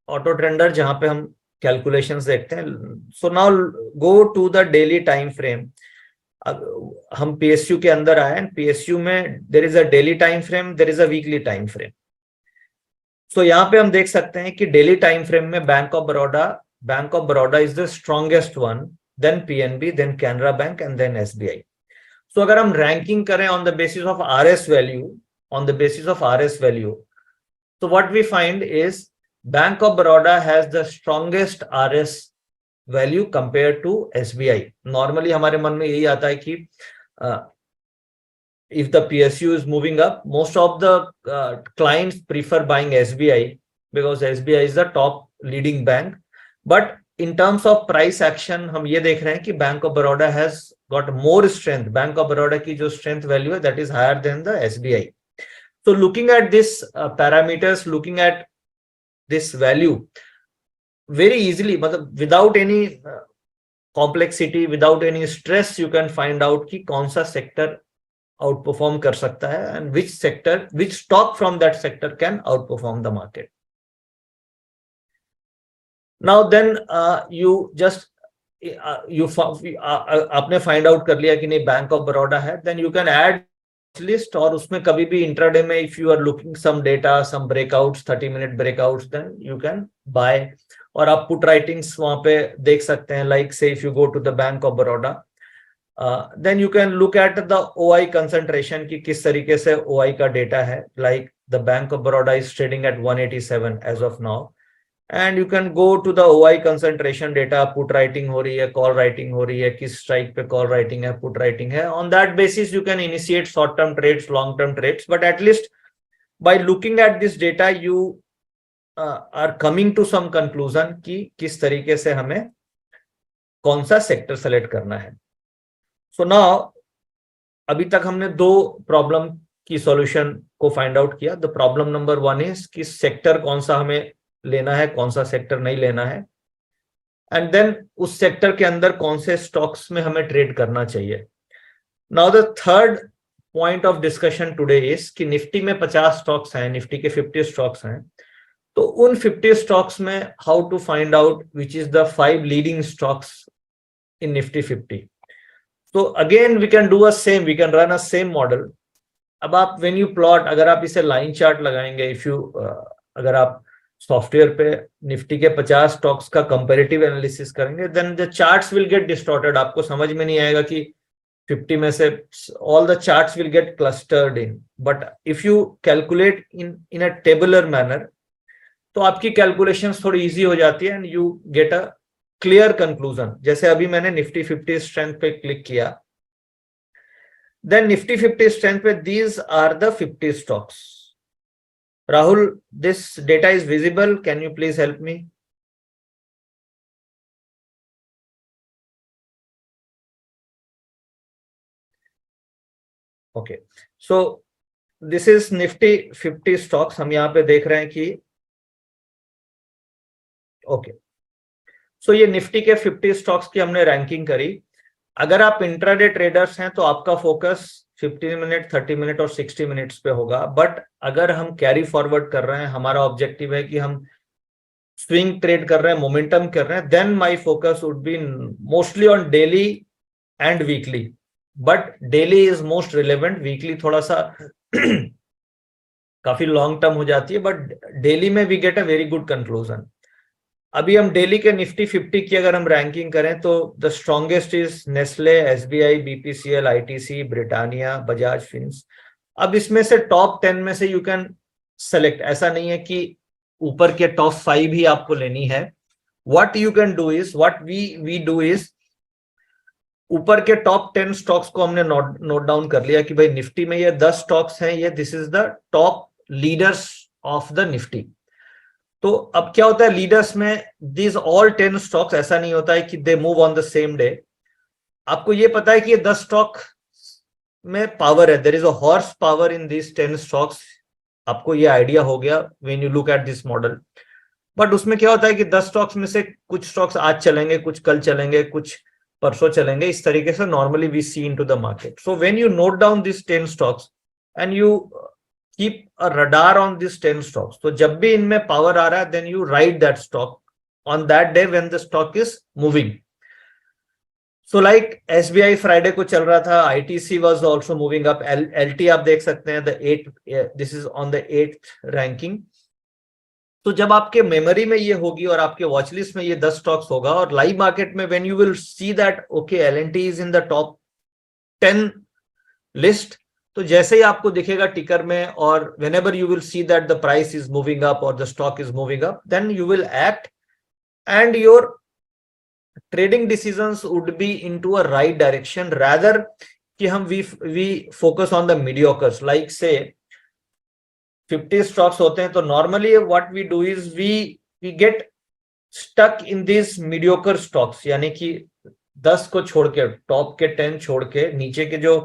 auto trender जहाँ पे हम calculations देखते हैं. So now go to the daily time frame. हम PSU के अंदर आए, and PSU में there is a daily time frame, there is a weekly time frame. So यहाँ पे हम देख सकते हैं कि daily time frame में Bank of Baroda is the strongest one, then PNB, then Canara Bank, and then SBI. So अगर हम ranking करें on the basis of RS value, so what we find is Bank of Baroda has the strongest RS value compared to SBI. Normally हमारे मन में यही आता है कि if the PSU is moving up, most of the clients prefer buying SBI because SBI is the top leading bank. But in terms of price action, हम ये देख रहे हैं कि Bank of Baroda has got more strength. Bank of Baroda की जो strength value है, that is higher than the SBI. So looking at this parameters, looking at this value, very easily, without any complexity, without any stress, you can find out कि कौन सा sector outperform कर सकता है and which stock from that sector can outperform the market. Now then you just आपने find out कर लिया कि नहीं Bank of Baroda है, then you can add list, और उसमें कभी भी intraday में if you are looking some data, some breakouts, 30-minute breakouts, then you can buy. और आप put writings वहाँ पे देख सकते हैं, like say if you go to the Bank of Baroda, Then you can look at the OI concentration की किस तरीके से OI का डेटा है, like the Bank of Baroda is trading at 187 as of now, and you can go to the OI concentration data, put writing हो रही है, call writing हो रही है, किस strike पे call writing है, put writing है. On that basis you can initiate short term trades, long term trades, but at least by looking at this data you are coming to some conclusion कि किस तरीके से हमें कौन सा सेक्टर सेलेक्ट करना है. सो नाउ अभी तक हमने दो प्रॉब्लम की सॉल्यूशन को फाइंड आउट किया. द प्रॉब्लम नंबर 1 इज कि सेक्टर कौन सा हमें लेना है, कौन सा सेक्टर नहीं लेना है, एंड देन उस सेक्टर के अंदर कौन से स्टॉक्स में हमें ट्रेड करना चाहिए. Now the third point of discussion today is कि निफ्टी में 50 स्टॉक्स हैं, निफ्टी के 50 स्टॉक्स हैं, तो उन 50 स्टॉक्स में how to find out which is the 5 leading stocks in Nifty 50. So again we can do a same, we can run a same model. अब आप when you plot, अगर आप इसे लाइन चार्ट लगाएंगे, if you अगर आप software पे Nifty के 50 स्टॉक्स का कंपैरेटिव एनालिसिस करेंगे, then the charts will get distorted. आपको समझ में नहीं आएगा कि 50 में से all the charts will get clustered in. But if you calculate in a tabular manner, तो आपकी कैलकुलेशंस थोड़ी इजी हो जाती है and you get a clear conclusion. जैसे अभी मैंने निफ्टी 50 स्ट्रेंथ पे क्लिक किया, देन निफ्टी 50 स्ट्रेंथ पे these are the 50 stocks. Rahul, this data is visible, can you please help me? Okay, so this is Nifty 50 stocks. हम यहाँ पे देख रहे हैं कि ओके, सो ये निफ्टी के 50 स्टॉक्स की हमने रैंकिंग करी. अगर आप इंट्राडे ट्रेडर्स हैं तो आपका फोकस 15 मिनट, 30 मिनट और 60 मिनट्स पे होगा. बट अगर हम कैरी फॉरवर्ड कर रहे हैं, हमारा ऑब्जेक्टिव है कि हम स्विंग ट्रेड कर रहे हैं, मोमेंटम कर रहे हैं, then my focus would be mostly on daily and weekly. But daily is most relevant, weekly थोड़ा सा काफी लॉन्ग टर्म हो जाती है, बट डेली में we get a very good conclusion. अभी हम डेली के निफ्टी 50 की अगर हम रैंकिंग करें तो the strongest is Nestle, SBI, BPCL, ITC, Britannia, Bajaj fins. अब इसमें से टॉप 10 में से यू कैन सेलेक्ट. ऐसा नहीं है कि ऊपर के टॉप 5 ही आपको लेनी है. What you can do is, what we do is, ऊपर के टॉप 10 स्टॉक्स को हमने नोट डाउन कर लिया कि भाई निफ्टी में ये 10 स्टॉक्स हैं, ये this is the top leaders of the Nifty. तो अब क्या होता है लीडर्स में, दीज ऑल 10 स्टॉक्स, ऐसा नहीं होता है कि they move on the same day. आपको ये पता है कि ये 10 स्टॉक में पावर है, there is a horse power in this 10 stocks. आपको ये आइडिया हो गया when you look at this model. But उसमें क्या होता है कि 10 स्टॉक्स में से कुछ स्टॉक्स आज चलेंगे, कुछ कल चलेंगे, कुछ परसों चलेंगे. इस तरीके से normally we see into the market. So when you note down this 10 stocks and you keep a radar on these 10 stocks, तो जब भी इनमें पावर आ रहा है then you write that stock on that day when the stock is moving. So like SBI Friday को चल रहा था, ITC was also moving up, LT आप देख सकते हैं, the 8, this is on the 8th ranking. तो जब आपके मेमोरी में ये होगी और आपके वॉच लिस्ट में ये 10 स्टॉक्स होगा, और लाइव मार्केट में when you will see that okay L&T is in the top 10 list, तो जैसे ही आपको दिखेगा टिकर में, और whenever you will see that the price is moving up or the stock is moving up, then you will act and your trading decisions would be into a right direction, rather कि हम we focus on the mediocres. Like say 50 stocks होते हैं, तो normally what we do is we get stuck in these mediocre stocks, यानी कि 10 को छोड़ के, टॉप के 10 छोड़ के नीचे के जो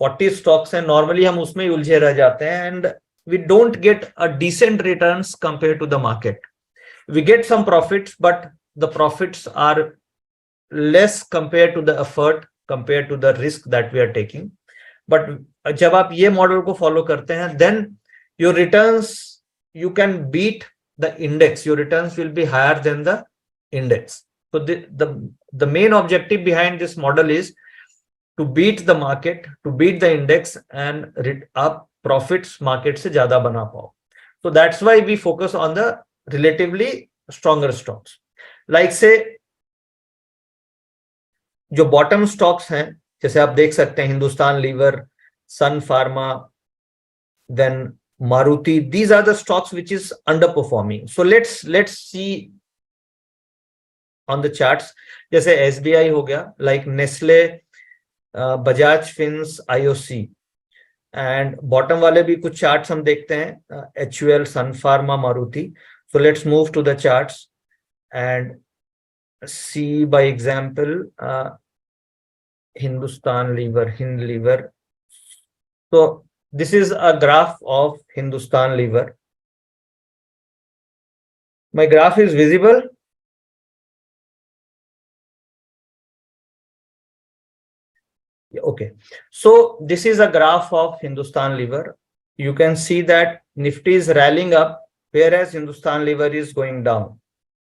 40 स्टॉक्स हैं, नॉर्मली हम उसमें उलझे रह जाते हैं, and we don't get a decent returns compare to the market. We get some profits, but the profits are less compare to the effort, compare to the risk that we are taking. But जब आप ये model को follow करते हैं, then your returns, you can beat the index, your returns will be higher than the index. So the main objective behind this model is to beat the market, to beat the index and up profits market से ज्यादा बना पाओ. So that's why we focus on the relatively stronger stocks. Like say जो bottom stocks हैं, जैसे आप देख सकते हैं Hindustan Lever, Sun Pharma, then Maruti, these are the stocks which is underperforming. So let's see on the charts. जैसे SBI हो गया, like Nestle, Bajaj Fins, IOC, and bottom वाले भी कुछ चार्ट्स हम देखते हैं, HUL, Sun Pharma, Maruti. So let's move to the charts and see by example Hindustan Lever, Hind Lever. So this is a graph of Hindustan Lever. My graph is visible. Okay, so this is a graph of Hindustan Lever. You can see that Nifty is rallying up, whereas Hindustan Lever is going down.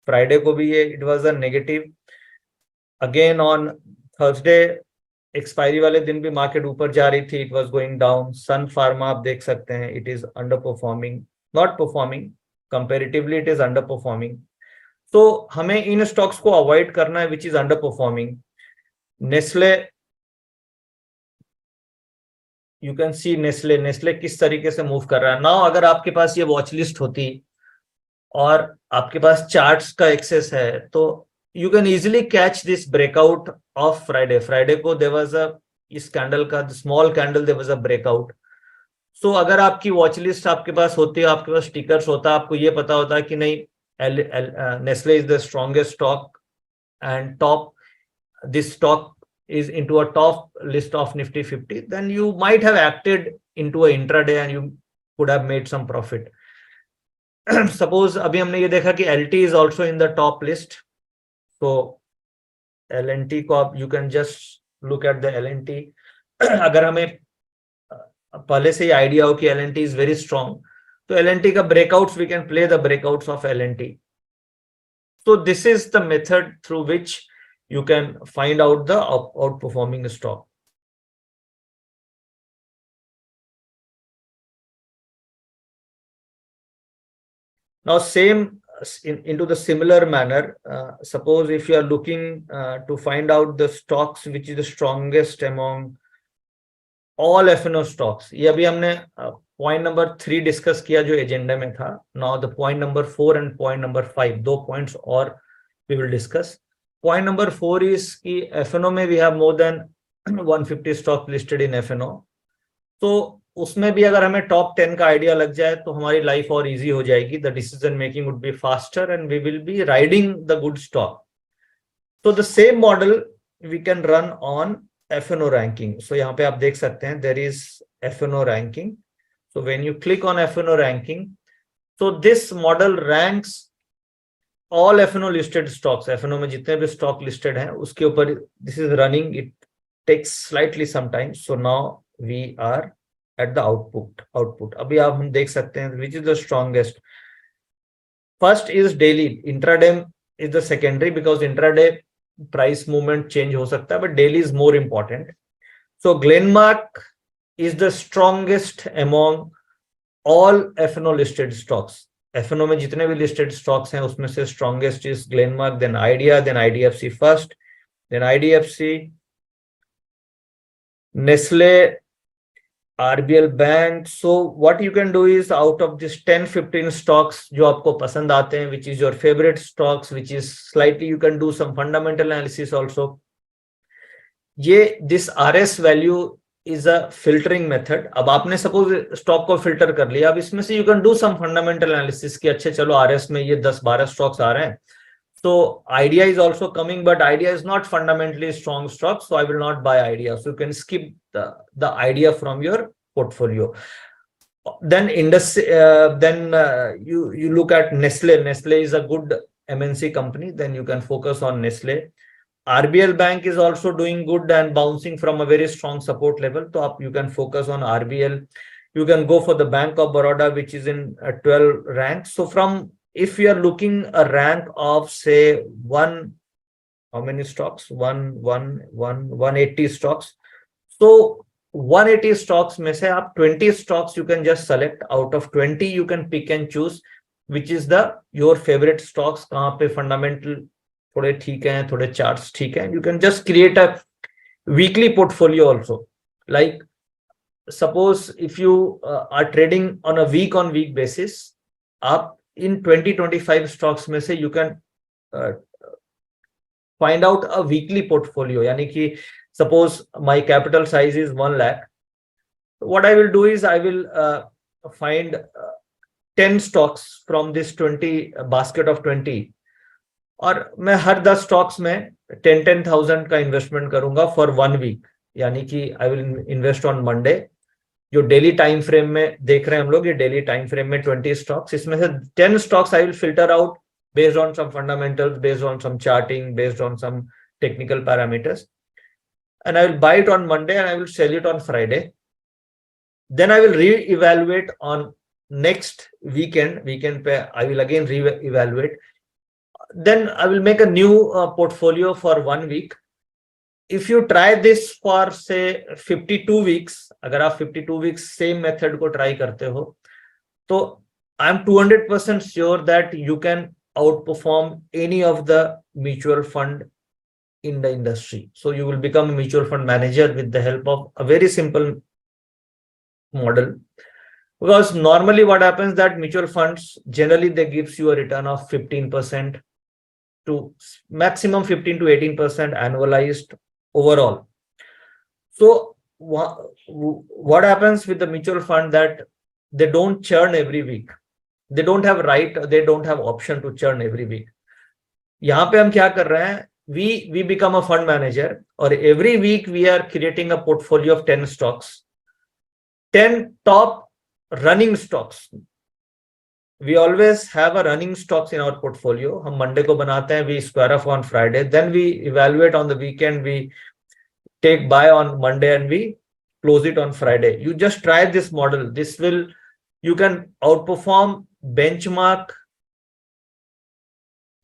Friday को भी ये it was a negative. Again on Thursday expiry वाले दिन भी market ऊपर जा रही थी, it was going down. Sun Pharma आप देख सकते हैं, it is under performing, not performing, comparatively it is under performing. तो हमें इन स्टॉक्स को अवॉइड करना है which is under performing. Nestle, you can see Nestle किस तरीके से मूव कर रहा है. नाउ अगर आपके पास ये वॉच लिस्ट होती और आपके पास चार्ट्स का एक्सेस है, तो you can easily catch this breakout of Friday को there was a, इस कैंडल का small candle there was a breakout. So अगर आपकी वॉच लिस्ट आपके पास होती है, आपके पास स्टिकर्स होता, आपको ये पता होता है कि नहीं Nestle is the strongest stock and top, this stock is into a top list of Nifty 50, then you might have acted into a intraday and you could have made some profit. Suppose अभी हमने ये देखा कि LT is also in the top list. So LNT को आप, you can just look at the LNT. अगर हमें पहले से ही आइडिया हो कि LNT is very strong, तो LNT का breakouts, we can play the breakouts of LNT. So this is the method through which you can find out the outperforming stock. Now same into the similar manner, suppose if you are looking to find out the stocks which is the strongest among all F&O stocks. ये अभी हमने point number 3 discuss किया जो agenda में था. Now the point number 4 and point number 5, 2 points और we will discuss. Point number 4 is कि F&O में we have more than 150 stocks listed in F&O. तो उसमें भी अगर हमें टॉप 10 का आइडिया लग जाए तो हमारी लाइफ और इजी हो जाएगी. The decision making would be faster and we will be riding the good stock. तो the same model we can run on F&O ranking. So यहाँ पे आप देख सकते हैं there is F&O ranking. So when you click on F&O ranking, so this model ranks all F&O listed stocks. F&O में जितने भी स्टॉक लिस्टेड हैं उसके ऊपर this is running. It takes slightly some time. So now we are at the output. अभी आप हम देख सकते हैं which is the strongest. First is daily. Intraday is the secondary because intraday price movement change हो सकता है, but daily is more important. So Glenmark is the strongest among all F&O listed stocks. F&O में जितने भी listed stocks हैं उसमें से strongest is Glenmark, then Idea, then IDFC first, then IDFC, Nestle, RBL Bank. So what you can do is out of this 10-15 stocks जो आपको पसंद आते हैं, which is your favorite stocks, which is slightly you can do some fundamental analysis also. ये this RS value is a filtering method. अब आपने suppose stock को filter कर लिया, अब इसमें से you can do some fundamental analysis कि अच्छे चलो RS में ये 10-12 stocks आ रहे हैं. So Idea is also coming, but Idea is not fundamentally strong stock, so I will not buy Idea. So you can skip the Idea from your portfolio. Then you look at Nestle. Nestle is a good MNC company. Then you can focus on Nestle. RBL Bank is also doing good and bouncing from a very strong support level. So you can focus on RBL. You can go for the Bank of Baroda, which is in 12 rank. So if you are looking a rank of say how many stocks? 180 stocks. So 180 stocks में से आप 20 stocks you can just select. Out of 20 you can pick and choose which is your favorite stocks. कहाँ पे fundamental थोड़े ठीक हैं, थोड़े charts ठीक हैं. You can just create a weekly portfolio also. Like suppose if you are trading on a week basis, आप in 20-25 stocks में से you can find out a weekly portfolio. यानी कि suppose my capital size is 1 lakh. What I will do is I will find 10 stocks from this 20 basket of 20, और मैं हर 10 stocks में 10,000 का investment करूंगा फॉर 1 वीक. यानी कि I will invest on Monday. जो डेली टाइम फ्रेम में देख रहे हैं हम लोग, ये डेली टाइम फ्रेम में 20 स्टॉक्स, इसमें से 10 stocks I will filter out based on some fundamentals, based on some charting, based on some technical parameters, and I will buy it on Monday and I will sell it on Friday. Then I will re-evaluate on next weekend pe I will again re-evaluate. Then I will make a new portfolio for 1 week. If you try this for say 52 weeks, अगर आप 52 weeks same method को try करते हो, तो I am 200% sure that you can outperform any of the mutual fund in the industry. So you will become a mutual fund manager with the help of a very simple model. Because normally what happens that mutual funds generally they gives you a return of 15% to maximum 15 to 18% annualized overall. So what happens with the mutual fund that they don't churn every week. They don't have they don't have option to churn every week. यहाँ पे हम क्या कर रहे हैं, we become a fund manager, और every week we are creating a portfolio of 10 stocks, 10 top running stocks. We always have a running stocks in our portfolio. हम Monday को बनाते हैं, we square off on Friday, then we evaluate on the weekend, we take buy on Monday and we close it on Friday. You just try this model. This will, you can outperform benchmark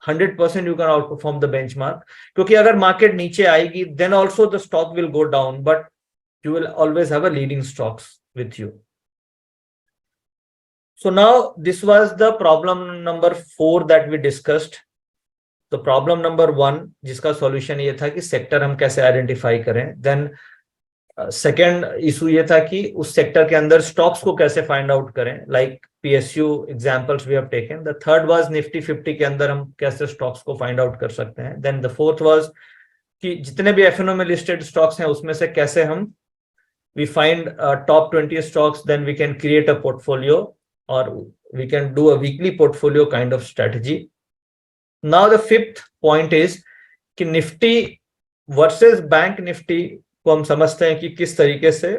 100%. You can outperform the benchmark, क्योंकि अगर market नीचे आएगी then also the stock will go down, but you will always have a leading stocks with you. So now this was the problem number 4 that we discussed. तो problem number 1 जिसका solution ये था कि sector हम कैसे identify करें. Then second issue ये था कि उस सेक्टर के अंदर स्टॉक्स को कैसे फाइंड आउट करें, like PSU examples we have taken. The third was Nifty 50 के अंदर हम कैसे स्टॉक्स को फाइंड आउट कर सकते हैं. देन द फोर्थ वाज कि जितने भी एफएनओ में लिस्टेड स्टॉक्स हैं उसमें से कैसे हम we find top 20 stocks, then we can create a portfolio और we can do a weekly portfolio kind of strategy. Now the fifth point is कि निफ्टी वर्सेस बैंक निफ्टी को हम समझते हैं कि किस तरीके से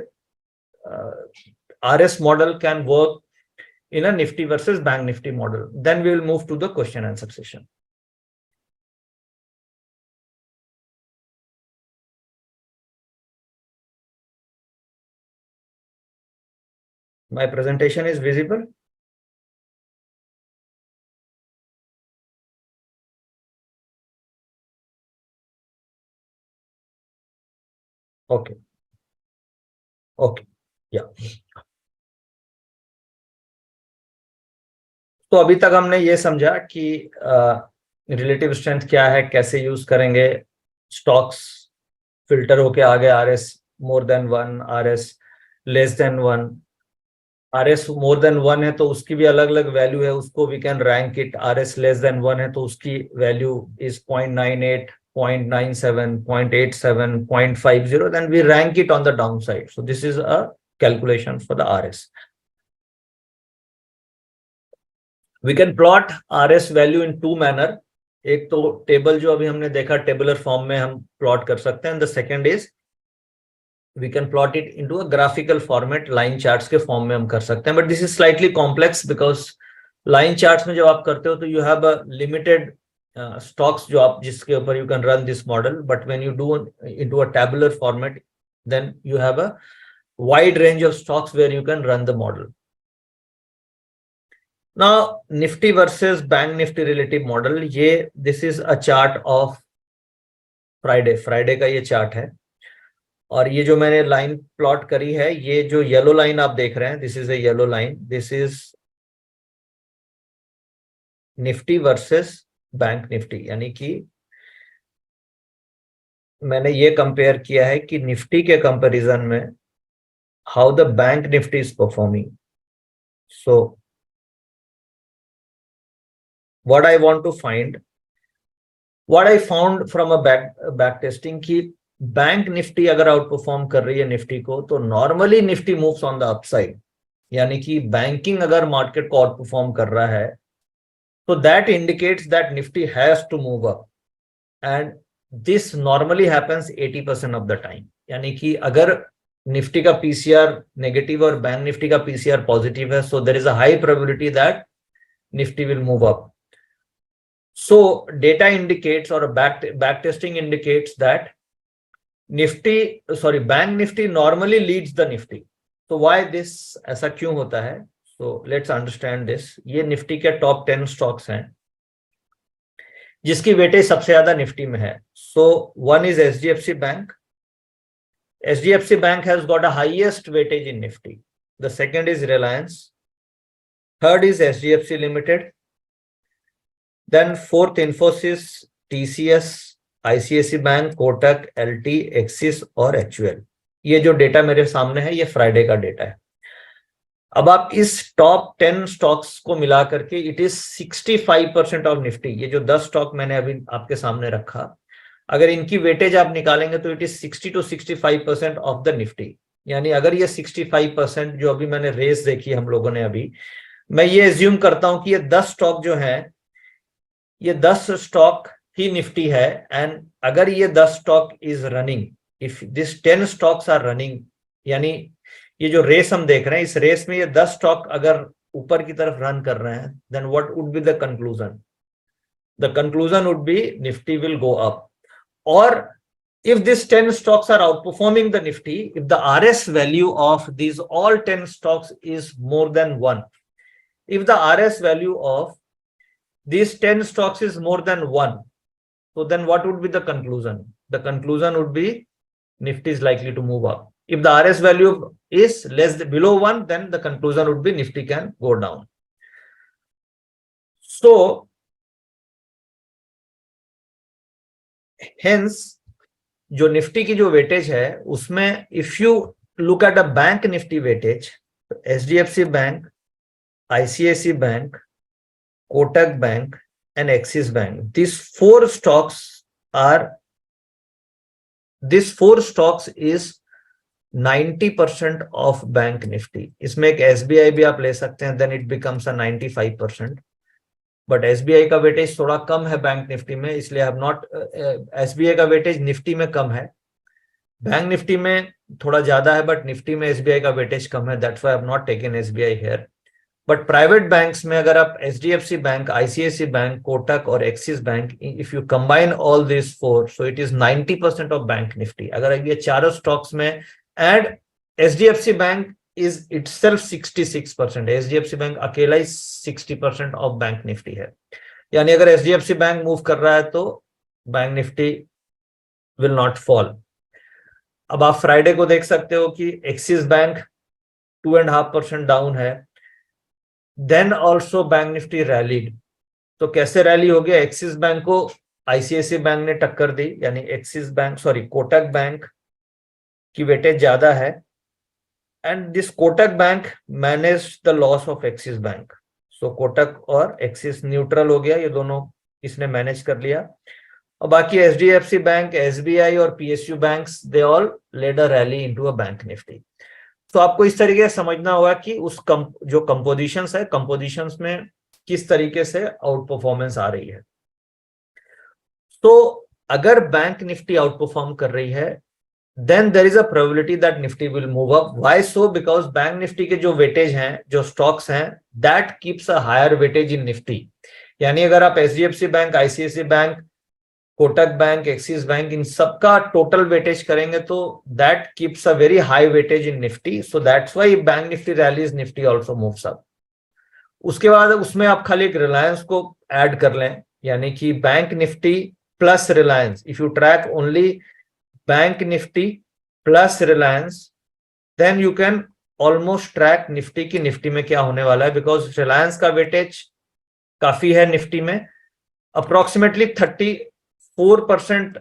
RS model can work in a Nifty versus bank Nifty model. Then we will move to the question answer session. My presentation is visible. Okay. Okay. Yeah. तो अभी तक हमने ये समझा कि रिलेटिव स्ट्रेंथ क्या है, कैसे यूज करेंगे, स्टॉक्स फिल्टर होके आ गए RS more than 1, RS less than 1. RS more than 1 है तो उसकी भी अलग अलग वैल्यू है, उसको we can rank it. RS less than 1 है तो उसकी value is 0.98, 0.97, 0.87, 0.50. then we rank it on the downside. So this is a calculation for the RS. We can plot RS value in 2 manner. एक तो table जो अभी हमने देखा tabular form में हम प्लॉट कर सकते हैं. The second is we can plot it into a graphical format, line charts के फॉर्म में हम कर सकते हैं. but this is slightly complex because line charts में जब आप करते हो तो you have a limited stocks जो आप जिसके ऊपर you can run this model, but when you do into a tabular format then you have a wide range of stocks where you can run the model. Now Nifty versus Bank Nifty relative model, ये this is a chart of Friday का ये chart है, और ये जो मैंने line plot करी है, ये जो येलो लाइन आप देख रहे हैं, this is a yellow line, this is Nifty versus bank Nifty. यानी कि मैंने ये कंपेयर किया है कि निफ्टी के कंपैरिजन में how the bank Nifty is performing. So what I want to find, what I found from a back testing कि बैंक निफ्टी अगर आउट परफॉर्म कर रही है निफ्टी को, तो normally Nifty moves on the upside. यानी कि बैंकिंग अगर मार्केट को आउट परफॉर्म कर रहा है, तो that indicates that Nifty has to move up, and this normally happens 80% of the time. यानी कि अगर निफ्टी का पीसीआर नेगेटिव और बैंक निफ्टी का पीसीआर पॉजिटिव है, so there is a high probability that Nifty will move up. So data indicates, or back testing indicates that bank nifty normally leads the nifty. So why this, ऐसा क्यों होता है? So let's understand this. ये Nifty के top 10 stocks हैं जिसकी weightage सबसे ज्यादा निफ्टी में है. So one is HDFC Bank. HDFC Bank has got a highest weightage in Nifty. The second is Reliance. Third is HDFC Limited. Then fourth, Infosys, TCS, ICICI bank, Kotak, LT, axis और HUL. ये जो data मेरे सामने है ये Friday का data है. अब आप इस टॉप 10 स्टॉक्स को मिला करके इट इज 65% ऑफ निफ्टी. ये जो 10 स्टॉक मैंने अभी आपके सामने रखा, अगर इनकी वेटेज आप निकालेंगे तो it is 60 to 65% of the Nifty. यानी अगर ये 65% जो अभी मैंने रेस देखी हम लोगों ने अभी, मैं ये एज्यूम करता हूं कि ये 10 स्टॉक जो है, ये 10 स्टॉक ही निफ्टी है. एंड अगर ये 10 stock is running, if this 10 stocks are running, यानी ये जो रेस हम देख रहे हैं, इस रेस में ये 10 स्टॉक अगर ऊपर की तरफ रन कर रहे हैं, then what would be the conclusion? The conclusion would be Nifty will go up. और if these 10 stocks are outperforming the nifty, if the RS value of these all 10 stocks is more than 1, if the RS value of these 10 stocks is more than 1, so then what would be the conclusion? The conclusion would be Nifty is likely to move up. If the RS value is below 1, then the conclusion would be Nifty can go down. So hence जो Nifty की जो weightage है उसमें if you look at a bank Nifty weightage, HDFC bank, ICICI bank, Kotak bank and Axis Bank, these four stocks is 90% of bank Nifty. इसमें एक SBI भी आप ले सकते हैं, then it becomes a 95%. But SBI का वेटेज थोड़ा कम है बैंक निफ्टी में, इसलिए अब नॉट, SBI का वेटेज निफ्टी में कम है, बैंक निफ्टी में थोड़ा ज्यादा है, बट निफ्टी में SBI का वेटेज कम है. That's why I have not taken SBI here. But private banks में अगर आप HDFC bank, ICICI bank, Kotak और Axis bank, if you combine all this four, so it is 90% of bank Nifty. अगर ये चारों स्टॉक्स में, and HDFC bank is itself 66%. HDFC bank अकेला ही 60% of bank Nifty है. यानी अगर HDFC बैंक मूव कर रहा है तो bank Nifty will not fall. अब आप फ्राइडे को देख सकते हो कि एक्सिस बैंक 2.5% डाउन है. Then also bank Nifty rallied. तो कैसे रैली हो गया? एक्सिस बैंक को ICICI बैंक ने टक्कर दी, यानी कोटक बैंक की वेटेज ज्यादा है, and this Kotak Bank managed the loss of Axis Bank. So Kotak और Axis न्यूट्रल हो गया, ये दोनों इसने मैनेज कर लिया. और बाकी HDFC बैंक, SBI और PSU banks, they all led a rally into a bank nifty. तो आपको इस तरीके से समझना होगा कि उस जो कंपोजिशंस है, कंपोजिशंस में किस तरीके से आउट परफॉर्मेंस आ रही है. तो अगर बैंक निफ्टी आउट परफॉर्म कर रही है, then there is a probability that Nifty will move up. Why so? Because Bank Nifty के जो वेटेज हैं, जो स्टॉक्स हैं, that keeps a higher weightage in Nifty. यानी अगर आप HDFC bank, ICICI bank, Kotak bank, Axis bank, इन सबका टोटल वेटेज करेंगे तो that keeps a very high weightage in Nifty. So that's why Bank Nifty rallies, Nifty also moves up. उसके बाद उसमें आप खाली एक रिलायंस को ऐड कर लें, यानी कि bank Nifty plus Reliance. If you track only bank Nifty plus Reliance, then you can almost track Nifty की निफ्टी में क्या होने वाला है, बिकॉज रिलायंस का वेटेज काफी है निफ्टी में. अप्रोक्सीमेटली 34%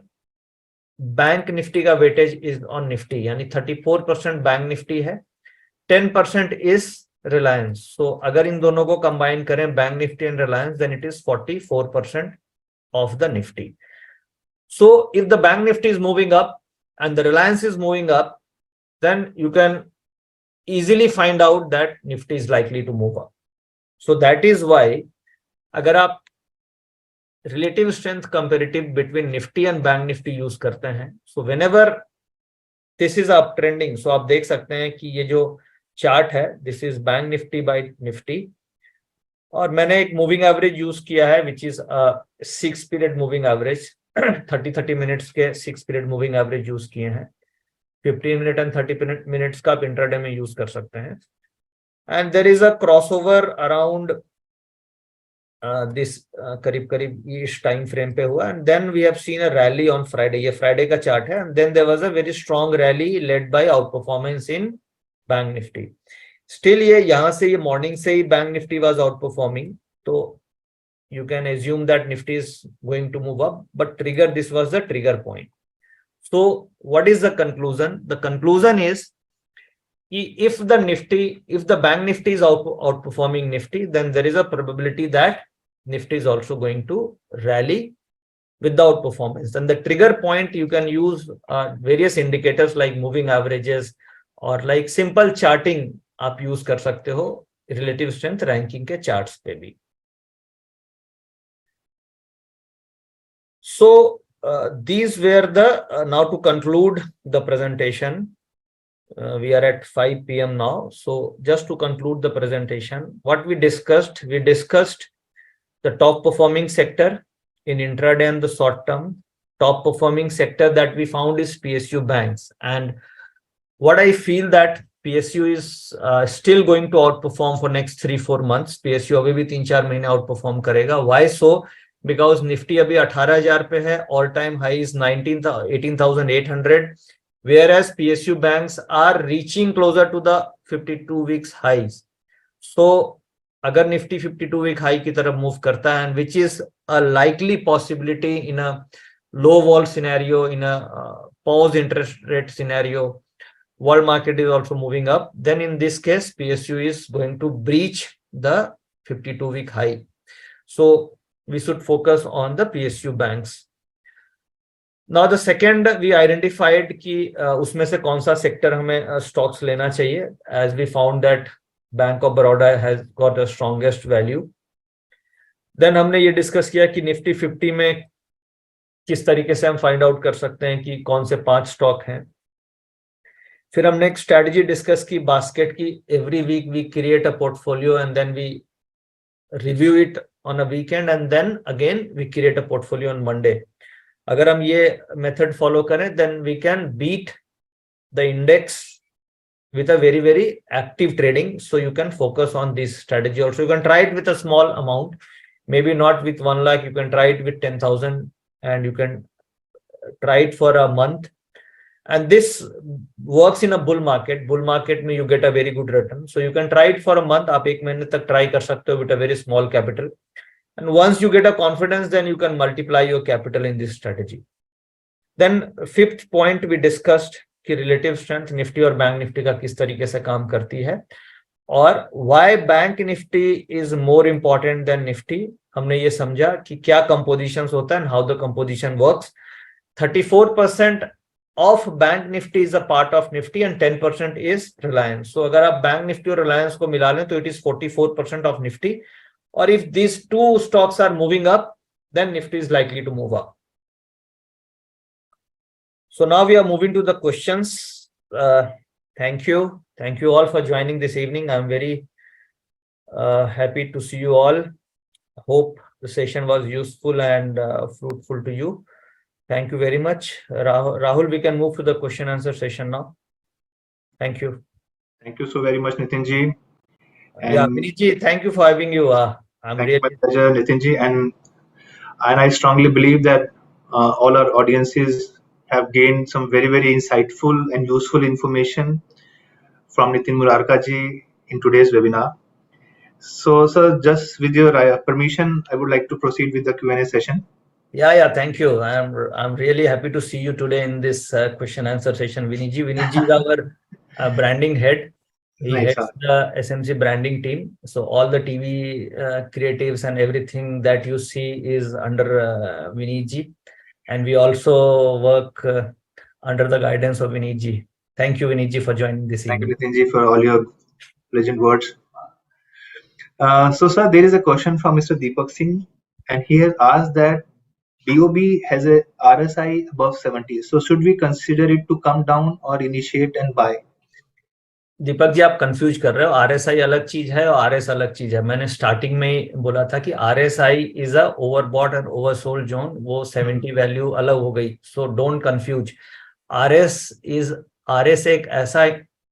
बैंक निफ्टी का वेटेज इज ऑन निफ्टी, यानी 34% बैंक निफ्टी है, 10% इज रिलायंस. सो अगर इन दोनों को कंबाइन करें, bank Nifty and Reliance, then it is 44% of the Nifty. So if the bank Nifty is moving up and the Reliance is moving up, then you can easily find out that Nifty is likely to move up. So that is why अगर आप relative strength comparative between Nifty and Bank Nifty use करते हैं, so whenever this is up trending, so आप देख सकते हैं कि ये जो चार्ट है, this is Bank Nifty by Nifty, और मैंने एक मूविंग एवरेज यूज किया है which is 6 period moving average. 30 minutes के 6 पीरियड मूविंग एवरेज यूज किए हैं. 15 मिनट एंड 30 मिनट्स का आप इंट्राडे में यूज कर सकते हैं. And there is a crossover around this करीब इस टाइम फ्रेम पे हुआ, and then we have seen a rally on Friday. ये फ्राइडे का चार्ट है, and then there was a very strong rally led by outperformance in bank Nifty. Still ये यहाँ से ये मॉर्निंग से ही bank Nifty was outperforming, तो you can assume that Nifty is going to move up, but this was the trigger point. So what is the conclusion? The conclusion is if the bank Nifty is outperforming Nifty, then there is a probability that Nifty is also going to rally with the outperformance. Then the trigger point, you can use various indicators like moving averages or like simple charting आप use कर सकते हो relative strength ranking के charts पे भी. So these were the now to conclude the presentation, we are at 5 p.m. now. So just to conclude the presentation, what we discussed the top performing sector in intraday and the short term. Top performing sector that we found is PSU banks, and what I feel that PSU is still going to outperform for next 3-4 months. PSU अभी भी 3-4 महीने outperform करेगा. Why so? Because Nifty अभी 18,000 पे है, all time high is 18,800, whereas PSU banks are reaching closer to the 52 weeks highs. So अगर Nifty 52 week high की तरफ move करता है, and which is a likely possibility in a low vol scenario, in a pause interest rate scenario, world market is also moving up, then in this case PSU is going to breach the 52 week high. So we should focus on the PSU banks. Now the second we identified कि उसमें से कौन सा sector हमें stocks लेना चाहिए, as we found that Bank of Baroda has got the strongest value. Then हमने ये डिस्कस किया कि निफ्टी 50 में किस तरीके से हम फाइंड आउट कर सकते हैं कि कौन से 5 स्टॉक हैं. फिर हमने एक स्ट्रेटजी डिस्कस की बास्केट की. Every week we create a portfolio and then we review it on a weekend, and then again we create a portfolio on Monday. अगर हम ये method follow करें, then we can beat the index with a very active trading. So you can focus on this strategy also. You can try it with a small amount, maybe not with 1 lakh, you can try it with 10,000, and you can try it for a month. And this works in a bull market. Bull market में you get a very good return. So you can try it for a month. आप 1 महीने तक try कर सकते हो with a very small capital. And once you get a confidence, then you can multiply your capital in this strategy. Then fifth point we discussed कि relative strength Nifty और Bank Nifty का किस तरीके से काम करती है, और why Bank Nifty is more important than Nifty. हमने ये समझा कि क्या compositions होता है and how the composition works. 34% of Bank Nifty is a part of Nifty and 10% is Reliance. So अगर आप Bank Nifty और Reliance को मिला लें तो it is 44% of Nifty. Or if these two stocks are moving up, then Nifty is likely to move up. So now we are moving to the questions. Thank you all for joining this evening. I'm very happy to see you all. Hope the session was useful and fruitful to you. Thank you very much. Rahul, we can move to the question answer session now. Thank you. Thank you so very much, Nitin ji. Yeah, Vineet ji, thank you for having you. I'm really my pleasure, Nitin ji, and I strongly believe that all our audiences have gained some very insightful and useful information from Nitin Murarka ji in today's webinar. So, sir, just with your permission, I would like to proceed with the Q&A session. Yeah. Thank you. I'm really happy to see you today in this question answer session, Vinny ji. Vinny ji is our branding head. He Nice. heads the SMC branding team. So all the TV creatives and everything that you see is under Vinny ji, and we also work under the guidance of Vinny ji. Thank you, Vinny ji, for joining this Thank you, evening. Nitinji, for all your pleasant words. So, sir, there is a question from Mr. Deepak Singh, and he has asked that BOB has a RSI above 70. So, should we consider it to come down or initiate and buy? Deepak ji, आप confuse कर रहे हो। RSI अलग चीज है और RS अलग चीज है। मैंने स्टार्टिंग में ही बोला था कि RSI is a overbought and oversold zone, वो 70 वैल्यू अलग हो गई। So don't confuse. आरएस एक ऐसा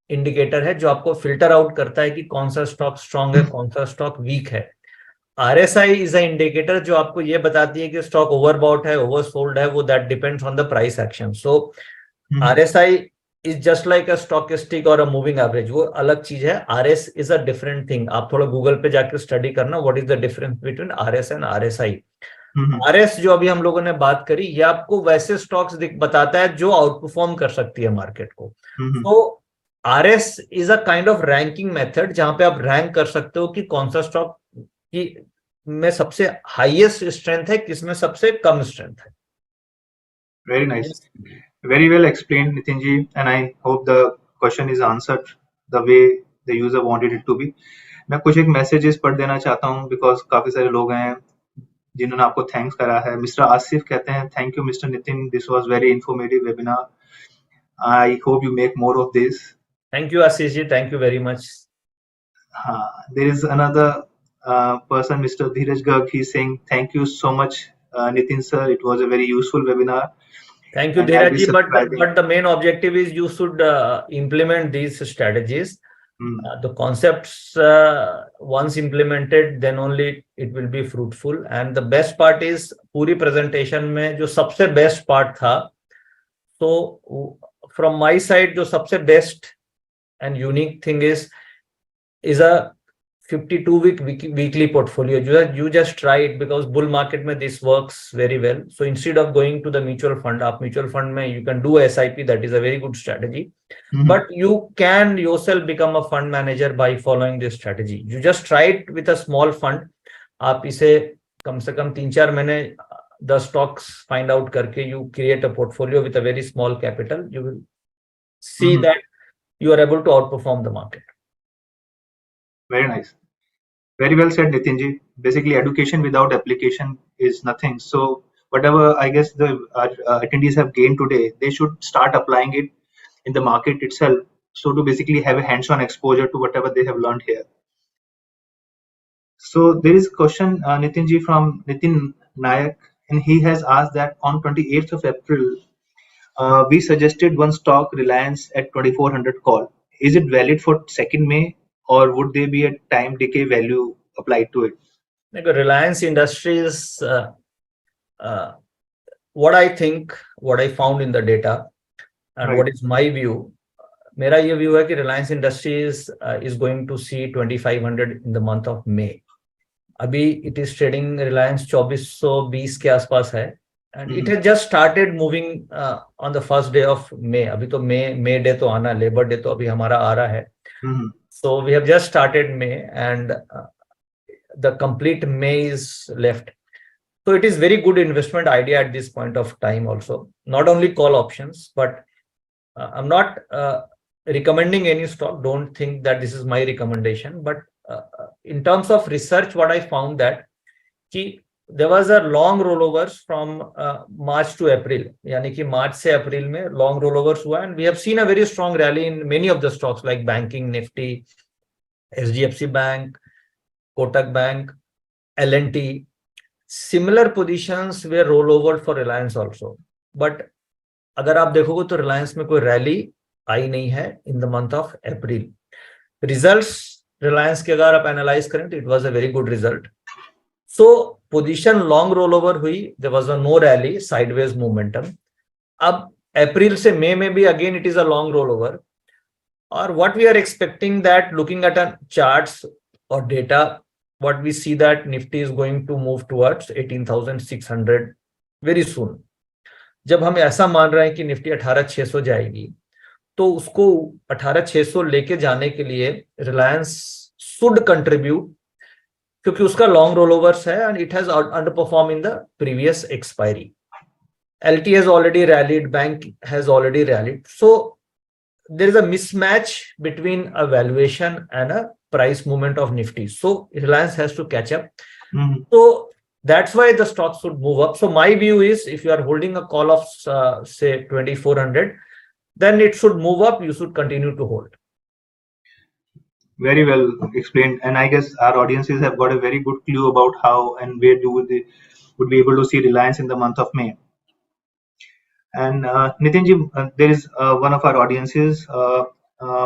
इंडिकेटर है जो आपको फिल्टर आउट करता है कि कौन सा स्टॉक स्ट्रांग है, कौन सा स्टॉक वीक है। आरएसआई इज अ इंडिकेटर जो आपको ये बताती है कि स्टॉक ओवरबॉट है, ओवरसोल्ड है, वो that depends on the price action. So RSI is just like a stochastic और अ मूविंग एवरेज, वो अलग चीज है। RS is a different thing. आप थोड़ा गूगल पे जाकर स्टडी करना what is the difference between RS and RSI. RS जो अभी हम लोगों ने बात करी, ये आपको वैसे स्टॉक्स बताता है जो आउट परफॉर्म कर सकती है मार्केट को। तो RS is a kind of ranking method जहां पे आप रैंक कर सकते हो कि कौन सा स्टॉक की में सबसे हाईएस्ट स्ट्रेंथ है, किसमें सबसे कम स्ट्रेंथ है। Very nice. Very well explained, Nitinji, and I hope the question is answered the way the user wanted it to be. मैं कुछ एक मैसेजेस पढ़ देना चाहता हूँ बिकॉज काफी सारे लोग हैं जिन्होंने आपको थैंक्स करा है। मिस्टर आसिफ कहते हैं thank you mister Nitin, this was very informative webinar, I hope you make more of this. Thank you Ashish ji, thank you very much. There is another person, Mr. Dheeraj Garg, he's saying thank you so much, Nitin sir, it was a very useful webinar. Thank you, And I'll be Dheeraj ji, subscribing. but the main objective is you should implement these strategies. The concepts once implemented, then only it will be fruitful. And the best part is पूरी presentation में जो सबसे best part था, so from my side जो सबसे best and unique thing is a 52-week weekly portfolio. You just try it because bull market में this works very well. So instead of going to the mutual fund, आप mutual fund में you can do SIP, that is a very good strategy. But you can yourself become a fund manager by following this strategy. You just try it with a small fund. आप इसे कम से कम 3-4 महीने 10 stocks find out करके you create a portfolio with a very small capital. You will see that you are able to outperform the market. Very nice. Very well said, Nitinji. Basically, education without application is nothing. So, whatever I guess the attendees have gained today, they should start applying it in the market itself. So, to basically have a hands-on exposure to whatever they have learned here. So, there is a question, Nitinji, from Nitin Nayak, and he has asked that on 28th of April, we suggested one stock, Reliance, at 2400 call. Is it valid for 2nd May, or would there be a time decay value applied to it? Reliance Industries, what I think, what I found in the data, and what is my view, मेरा ये view है कि Reliance Industries is going to see 2500 in the month of May. अभी it is trading Reliance 2420 के आसपास है, and it has just started moving on the first day of May. अभी तो May day तो आना, Labor Day तो अभी हमारा आ रहा है. So we have just started May, and the complete May is left. So it is very good investment idea at this point of time also. Not only call options, but I'm not recommending any stock. Don't think that this is my recommendation. But in terms of research, what I found that there was a long rollovers from March to April. यानी कि March से April में long rollovers हुआ, and we have seen a very strong rally in many of the stocks like banking, Nifty, SDFC Bank, Kotak Bank, L&T. Similar positions were rollover for Reliance also. But अगर आप देखोगे तो Reliance में कोई rally आई नहीं है in the month of April. Results Reliance के अगर आप एनालाइज करें तो it was a very good result. So position long rollover हुई, there was a no rally, sideways momentum. अब April से May में भी again it is a long rollover. Or what we are expecting that looking at a charts or data, what we see that Nifty is going to move towards 18,600 very soon. जब हम ऐसा मान रहे हैं कि Nifty 18,600 जाएगी, तो उसको 18,600 लेके जाने के लिए रिलायंस शुड कंट्रीब्यूट, क्योंकि उसका लॉन्ग रोल ओवर्स है and it has under perform in the previous expiry. LT has already rallied, bank has already rallied. So there is a mismatch between a valuation and a price movement of Nifty. So Reliance has to catch up. So that's why the stock should move up. So my view is, if you are holding a call of say 2,400, then it should move up. You should continue to hold. Very well explained, and I guess our audiences have got a very good clue about how and where they would be able to see Reliance in the month of May. And Nitinji, there is one of our audiences,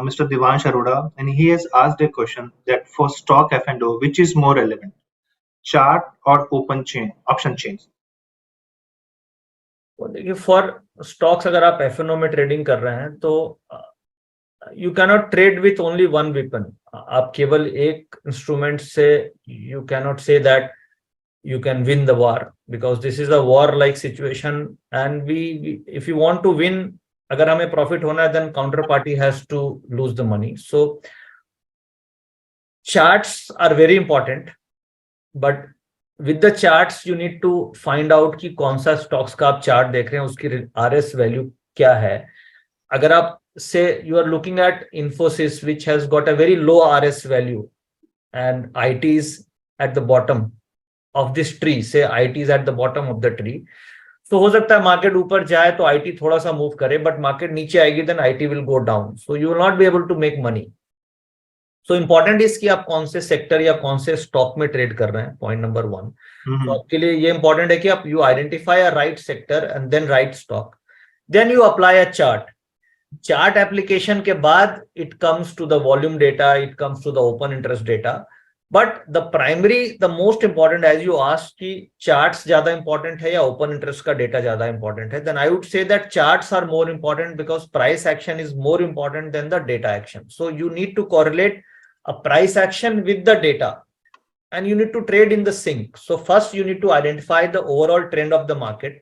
Mr. Devansh Arora, and he has asked a question that for stock F&O, which is more relevant, chart or open chain, option chains? देखिए, for stocks अगर आप F&O में trading कर रहे हैं तो you cannot trade with only one weapon. आप केवल एक इंस्ट्रूमेंट से you cannot say that you can win the war, because this is a war like situation, and we if you want to win, agar hame profit hona hai, then counterparty has to lose the money. So charts are very important, but with the charts you need to find out ki kaun sa stocks ka aap chart dekh rahe hain, uski RS value kya hai. Agar aap say you are looking at Infosys, which has got a very low RS value, and IT is at the bottom of this tree, say IT is at the bottom of the tree, so हो सकता है market ऊपर जाए तो IT थोड़ा सा move करे, but market नीचे आएगी then IT will go down, so you will not be able to make money. So important is कि आप कौन से सेक्टर या कौन से स्टॉक में ट्रेड कर रहे हैं, पॉइंट नंबर 1. तो आपके लिए ये इंपॉर्टेंट है कि आप you identify a right sector and then right stock, then you apply a chart application के बाद it comes to the volume data, it comes to the open interest data. But the most important, as you asked, कि charts ज्यादा important है या open interest का data ज्यादा important है, then I would say that charts are more important because price action is more important than the data action. So you need to correlate a price action with the data, and you need to trade in the sync. So first you need to identify the overall trend of the market.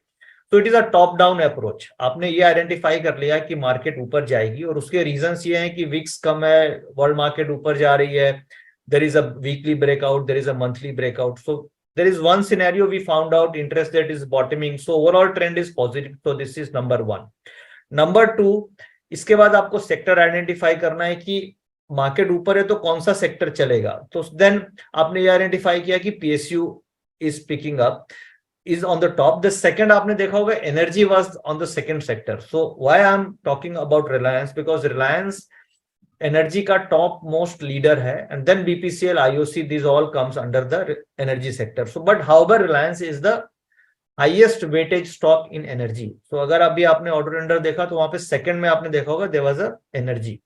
So it is a top down approach. आपने ये identify कर लिया कि market ऊपर जाएगी, और उसके reasons ये हैं कि VIX कम है, world market ऊपर जा रही है, there is a weekly breakout, there is a monthly breakout. So there is one scenario we found out, interest rate is bottoming, so overall trend is positive. So this is number 1. Number 2, इसके बाद आपको sector identify करना है कि market ऊपर है तो कौन सा सेक्टर चलेगा. तो देन आपने ये आइडेंटिफाई किया कि PSU is picking up, is on the top. The second आपने देखा होगा energy was on the second sector. So why I'm talking about Reliance, because Reliance energy का टॉप मोस्ट लीडर है, and then BPCL, IOC, this all comes under the energy sector. So but however Reliance is the highest weightage stock in energy. So अगर अभी आपने order enter देखा तो वहां पे second में आपने देखा होगा there was a energy.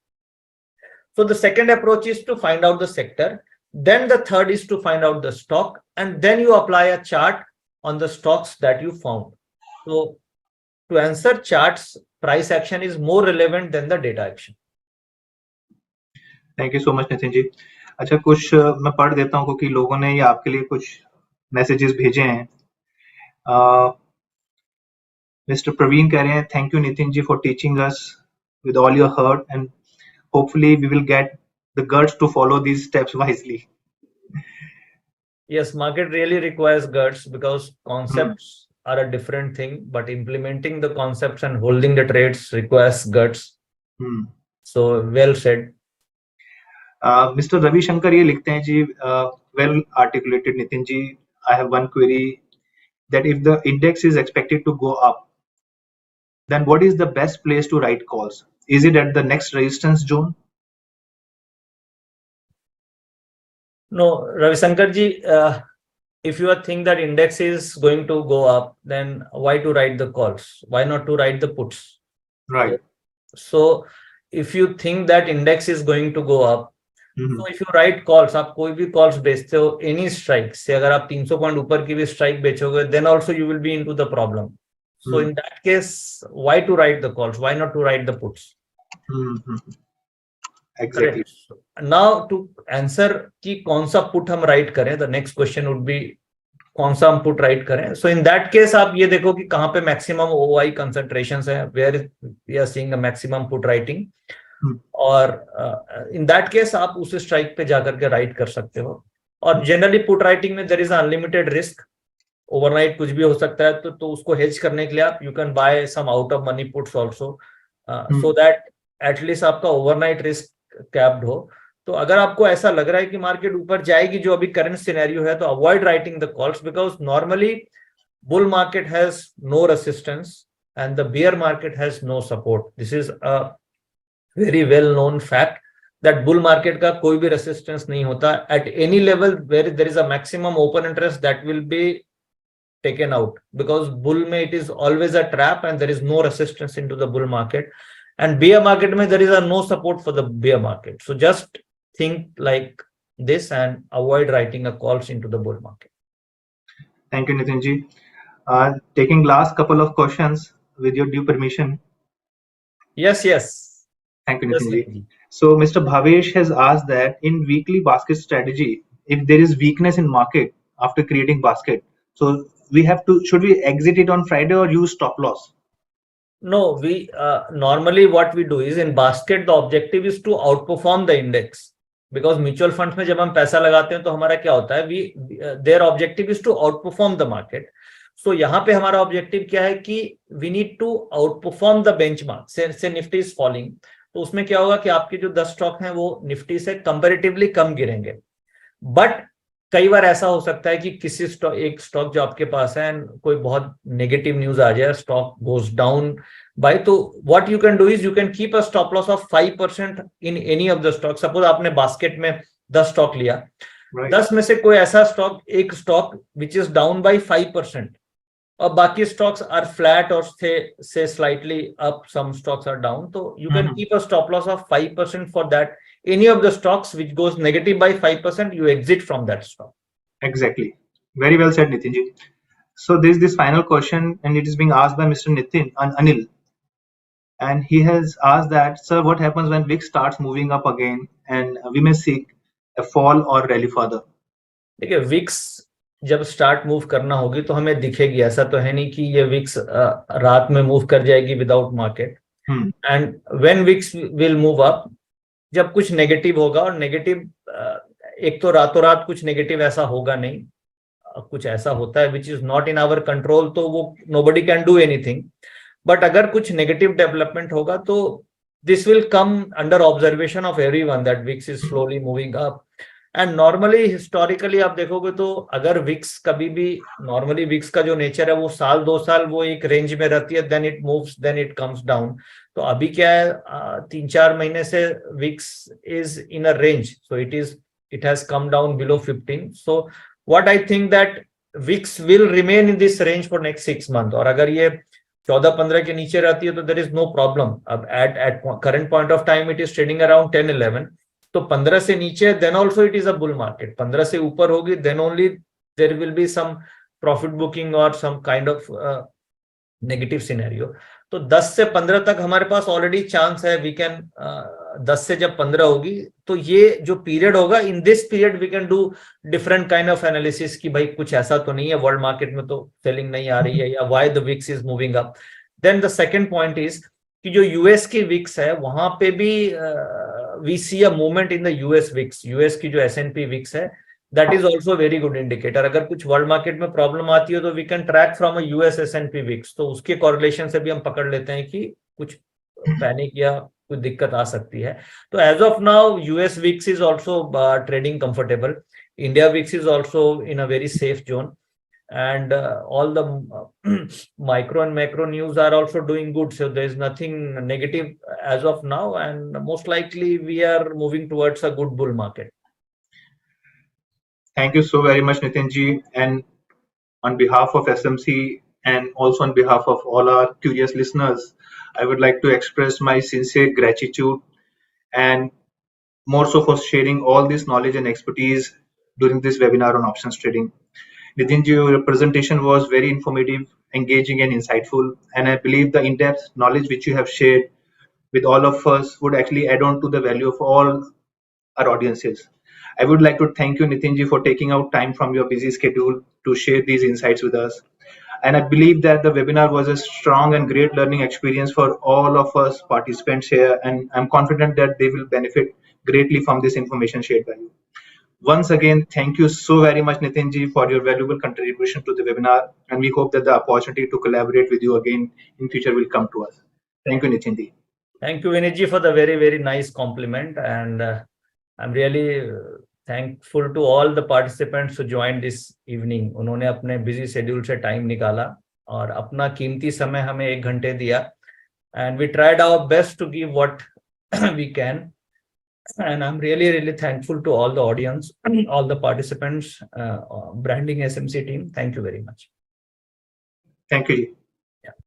So the second approach is to find out the sector, then the third is to find out the stock, and then you apply a chart on the stocks that you found. So to answer charts, price action is more relevant than the data action. Thank you so much Nitin ji. अच्छा, कुछ मैं पढ़ देता हूँ क्योंकि लोगों ने ये आपके लिए कुछ मैसेजेस भेजे हैं. मिस्टर प्रवीण कह रहे हैं, thank you Nitin ji for teaching us with all your heart, and hopefully we will get the guts to follow these steps wisely. Yes, market really requires guts, because concepts are a different thing, but implementing the concepts and holding the trades requires guts. So well said. Mr. Ravi Shankar ये लिखते हैं जी, well articulated Nitin ji. I have one query, that if the index is expected to go up, then what is the best place to write calls? Is it at the next resistance zone? No, Ravi Shankar ji, if you think that index is going to go up, then why to write the calls? Why not to write the puts? Right. So if you think that index is going to go up, so if you write calls, आप कोई भी calls बेचते हो, any strike से अगर आप 300 point ऊपर की भी strike बेचोगे, then also you will be into the problem. So in that case, why to write the calls? Why not to write the puts? Exactly. Now to answer कि कौन सा put हम write करें, the next question would be कौन सा हम put right करें. सो in that case आप ये देखो कि कहाँ पे मैक्सिमम ओआई कंसंट्रेशंस है, where we are seeing a maximum put writing, और इन दैट केस आप उस स्ट्राइक पे जाकर के राइट कर सकते हो. और जनरली पुट राइटिंग में there is unlimited risk, overnight कुछ भी हो सकता है, तो उसको हेज करने के लिए आप you can buy some out of money puts also, so that at least आपका ओवरनाइट रिस्क कैप्ड हो. तो अगर आपको ऐसा लग रहा है कि मार्केट ऊपर जाएगी, जो अभी करंट सिनेरियो है, तो avoid writing the calls, because normally bull market has no resistance and the bear market has no support. This is a very well known fact that bull market का कोई भी resistance नहीं होता. At any level where there is a maximum open interest that will be taken out, because bull mein it is always a trap and there is no resistance into the bull market, and bear market mein there is a no support for the bear market. So just think like this and avoid writing a calls into the bull market. Thank you, Nitin ji. Taking last couple of questions with your due permission. Yes. Thank you, Nitin ji. So Mr. Bhavesh has asked that in weekly basket strategy, if there is weakness in market after creating basket, so should we exit it on Friday or use stop loss? No, we normally what we do is in basket the objective is to outperform the index, because mutual funds में जब हम पैसा लगाते हैं तो हमारा क्या होता है, their objective is to outperform the market. So यहाँ पे हमारा ऑब्जेक्टिव क्या है कि we need to outperform the benchmark. से निफ्टी is falling, तो उसमें क्या होगा कि आपके जो 10 स्टॉक हैं वो निफ्टी से कंपैरेटिवली कम गिरेंगे. बट कई बार ऐसा हो सकता है कि किसी एक स्टॉक जो आपके पास है कोई बहुत नेगेटिव न्यूज आ जाए, स्टॉक गोज डाउन बाय, तो what you can do is you can keep a stop loss of 5% in any of the stock. Suppose आपने बास्केट में 10 स्टॉक लिया, 10 में से कोई ऐसा स्टॉक, एक stock which is down by 5% और बाकी स्टॉक्स आर फ्लैट और से slightly up, some stocks are down, तो you can keep a stop loss of 5% for that. Any of the stocks which goes negative by 5%, you exit from that stock. Exactly. Very well said, Nitin ji. So there's this final question, and it is being asked by Mr. Nitin Anil, and he has asked that, sir, what happens when VIX starts moving up again, and we may see a fall or rally further? देखिए, VIX जब start move करना होगी तो हमें दिखेगी, ऐसा तो है नहीं कि ये VIX रात में मूव कर जाएगी without market. And when VIX will move up, जब कुछ नेगेटिव होगा, और नेगेटिव एक तो रातों रात कुछ नेगेटिव ऐसा होगा नहीं, कुछ ऐसा होता है which is not in our control, तो वो nobody can do anything. But अगर कुछ नेगेटिव डेवलपमेंट होगा तो this will come under observation of everyone that VIX is slowly moving up. And normally historically आप देखोगे तो अगर VIX कभी भी, नॉर्मली VIX का जो नेचर है वो साल 2 साल वो एक रेंज में रहती है, then it moves, then it comes down. तो अभी क्या है, 3-4 महीने से VIX is in a range, so it has come down below 15. So what I think that VIX will remain in this range for next 6 month, और अगर ये 14-15 के नीचे रहती है तो देयर इज नो प्रॉब्लम. अब at current point of time it is trading around 10-11, तो 15 से नीचे then also it is a bull market. 15 से ऊपर होगी then only there will be some profit booking और some kind of negative scenario. तो 10 से 15 तक हमारे पास ऑलरेडी चांस है. वी कैन 10 से जब 15 होगी तो ये जो पीरियड होगा, in this period we can do different kind of analysis कि भाई कुछ ऐसा तो नहीं है वर्ल्ड मार्केट में तो सेलिंग नहीं आ रही है, या why the VIX is moving up. Then the second point is कि जो यूएस की VIX है वहां पे भी we see a movement in the US VIX. US की जो S&P VIX है, that is also very good indicator. अगर कुछ वर्ल्ड मार्केट में प्रॉब्लम आती है तो we can track from a US S&P VIX, तो उसके कॉरिलेशन से भी हम पकड़ लेते हैं कि कुछ पैनिक या कुछ दिक्कत आ सकती है. तो as of now US VIX is also trading comfortable. India VIX is also in a very safe zone, and all the micro and macro news are also doing good, so there is nothing negative as of now, and most likely we are moving towards a good bull market. Thank you so very much, Nitin ji, and on behalf of SMC and also on behalf of all our curious listeners, I would like to express my sincere gratitude, and more so for sharing all this knowledge and expertise during this webinar on options trading. Nitin ji, your presentation was very informative, engaging and insightful, and I believe the in-depth knowledge which you have shared with all of us would actually add on to the value of all our audiences. I would like to thank you, Nitin ji, for taking out time from your busy schedule to share these insights with us. And I believe that the webinar was a strong and great learning experience for all of us participants here. And I'm confident that they will benefit greatly from this information shared by you. Once again, thank you so very much, Nitinji, for your valuable contribution to the webinar. And we hope that the opportunity to collaborate with you again in future will come to us. Thank you, Nitinji. Thank you, Vinitji, for the very, very nice compliment. And I'm really thankful to all the participants who joined this evening. उन्होंने अपने busy schedule से time निकाला और अपना कीमती समय हमें 1 घंटे दिया. And we tried our best to give what we can. And I'm really, really thankful to all the audience, all the participants, Branding SMC team. Thank you very much. Thank you.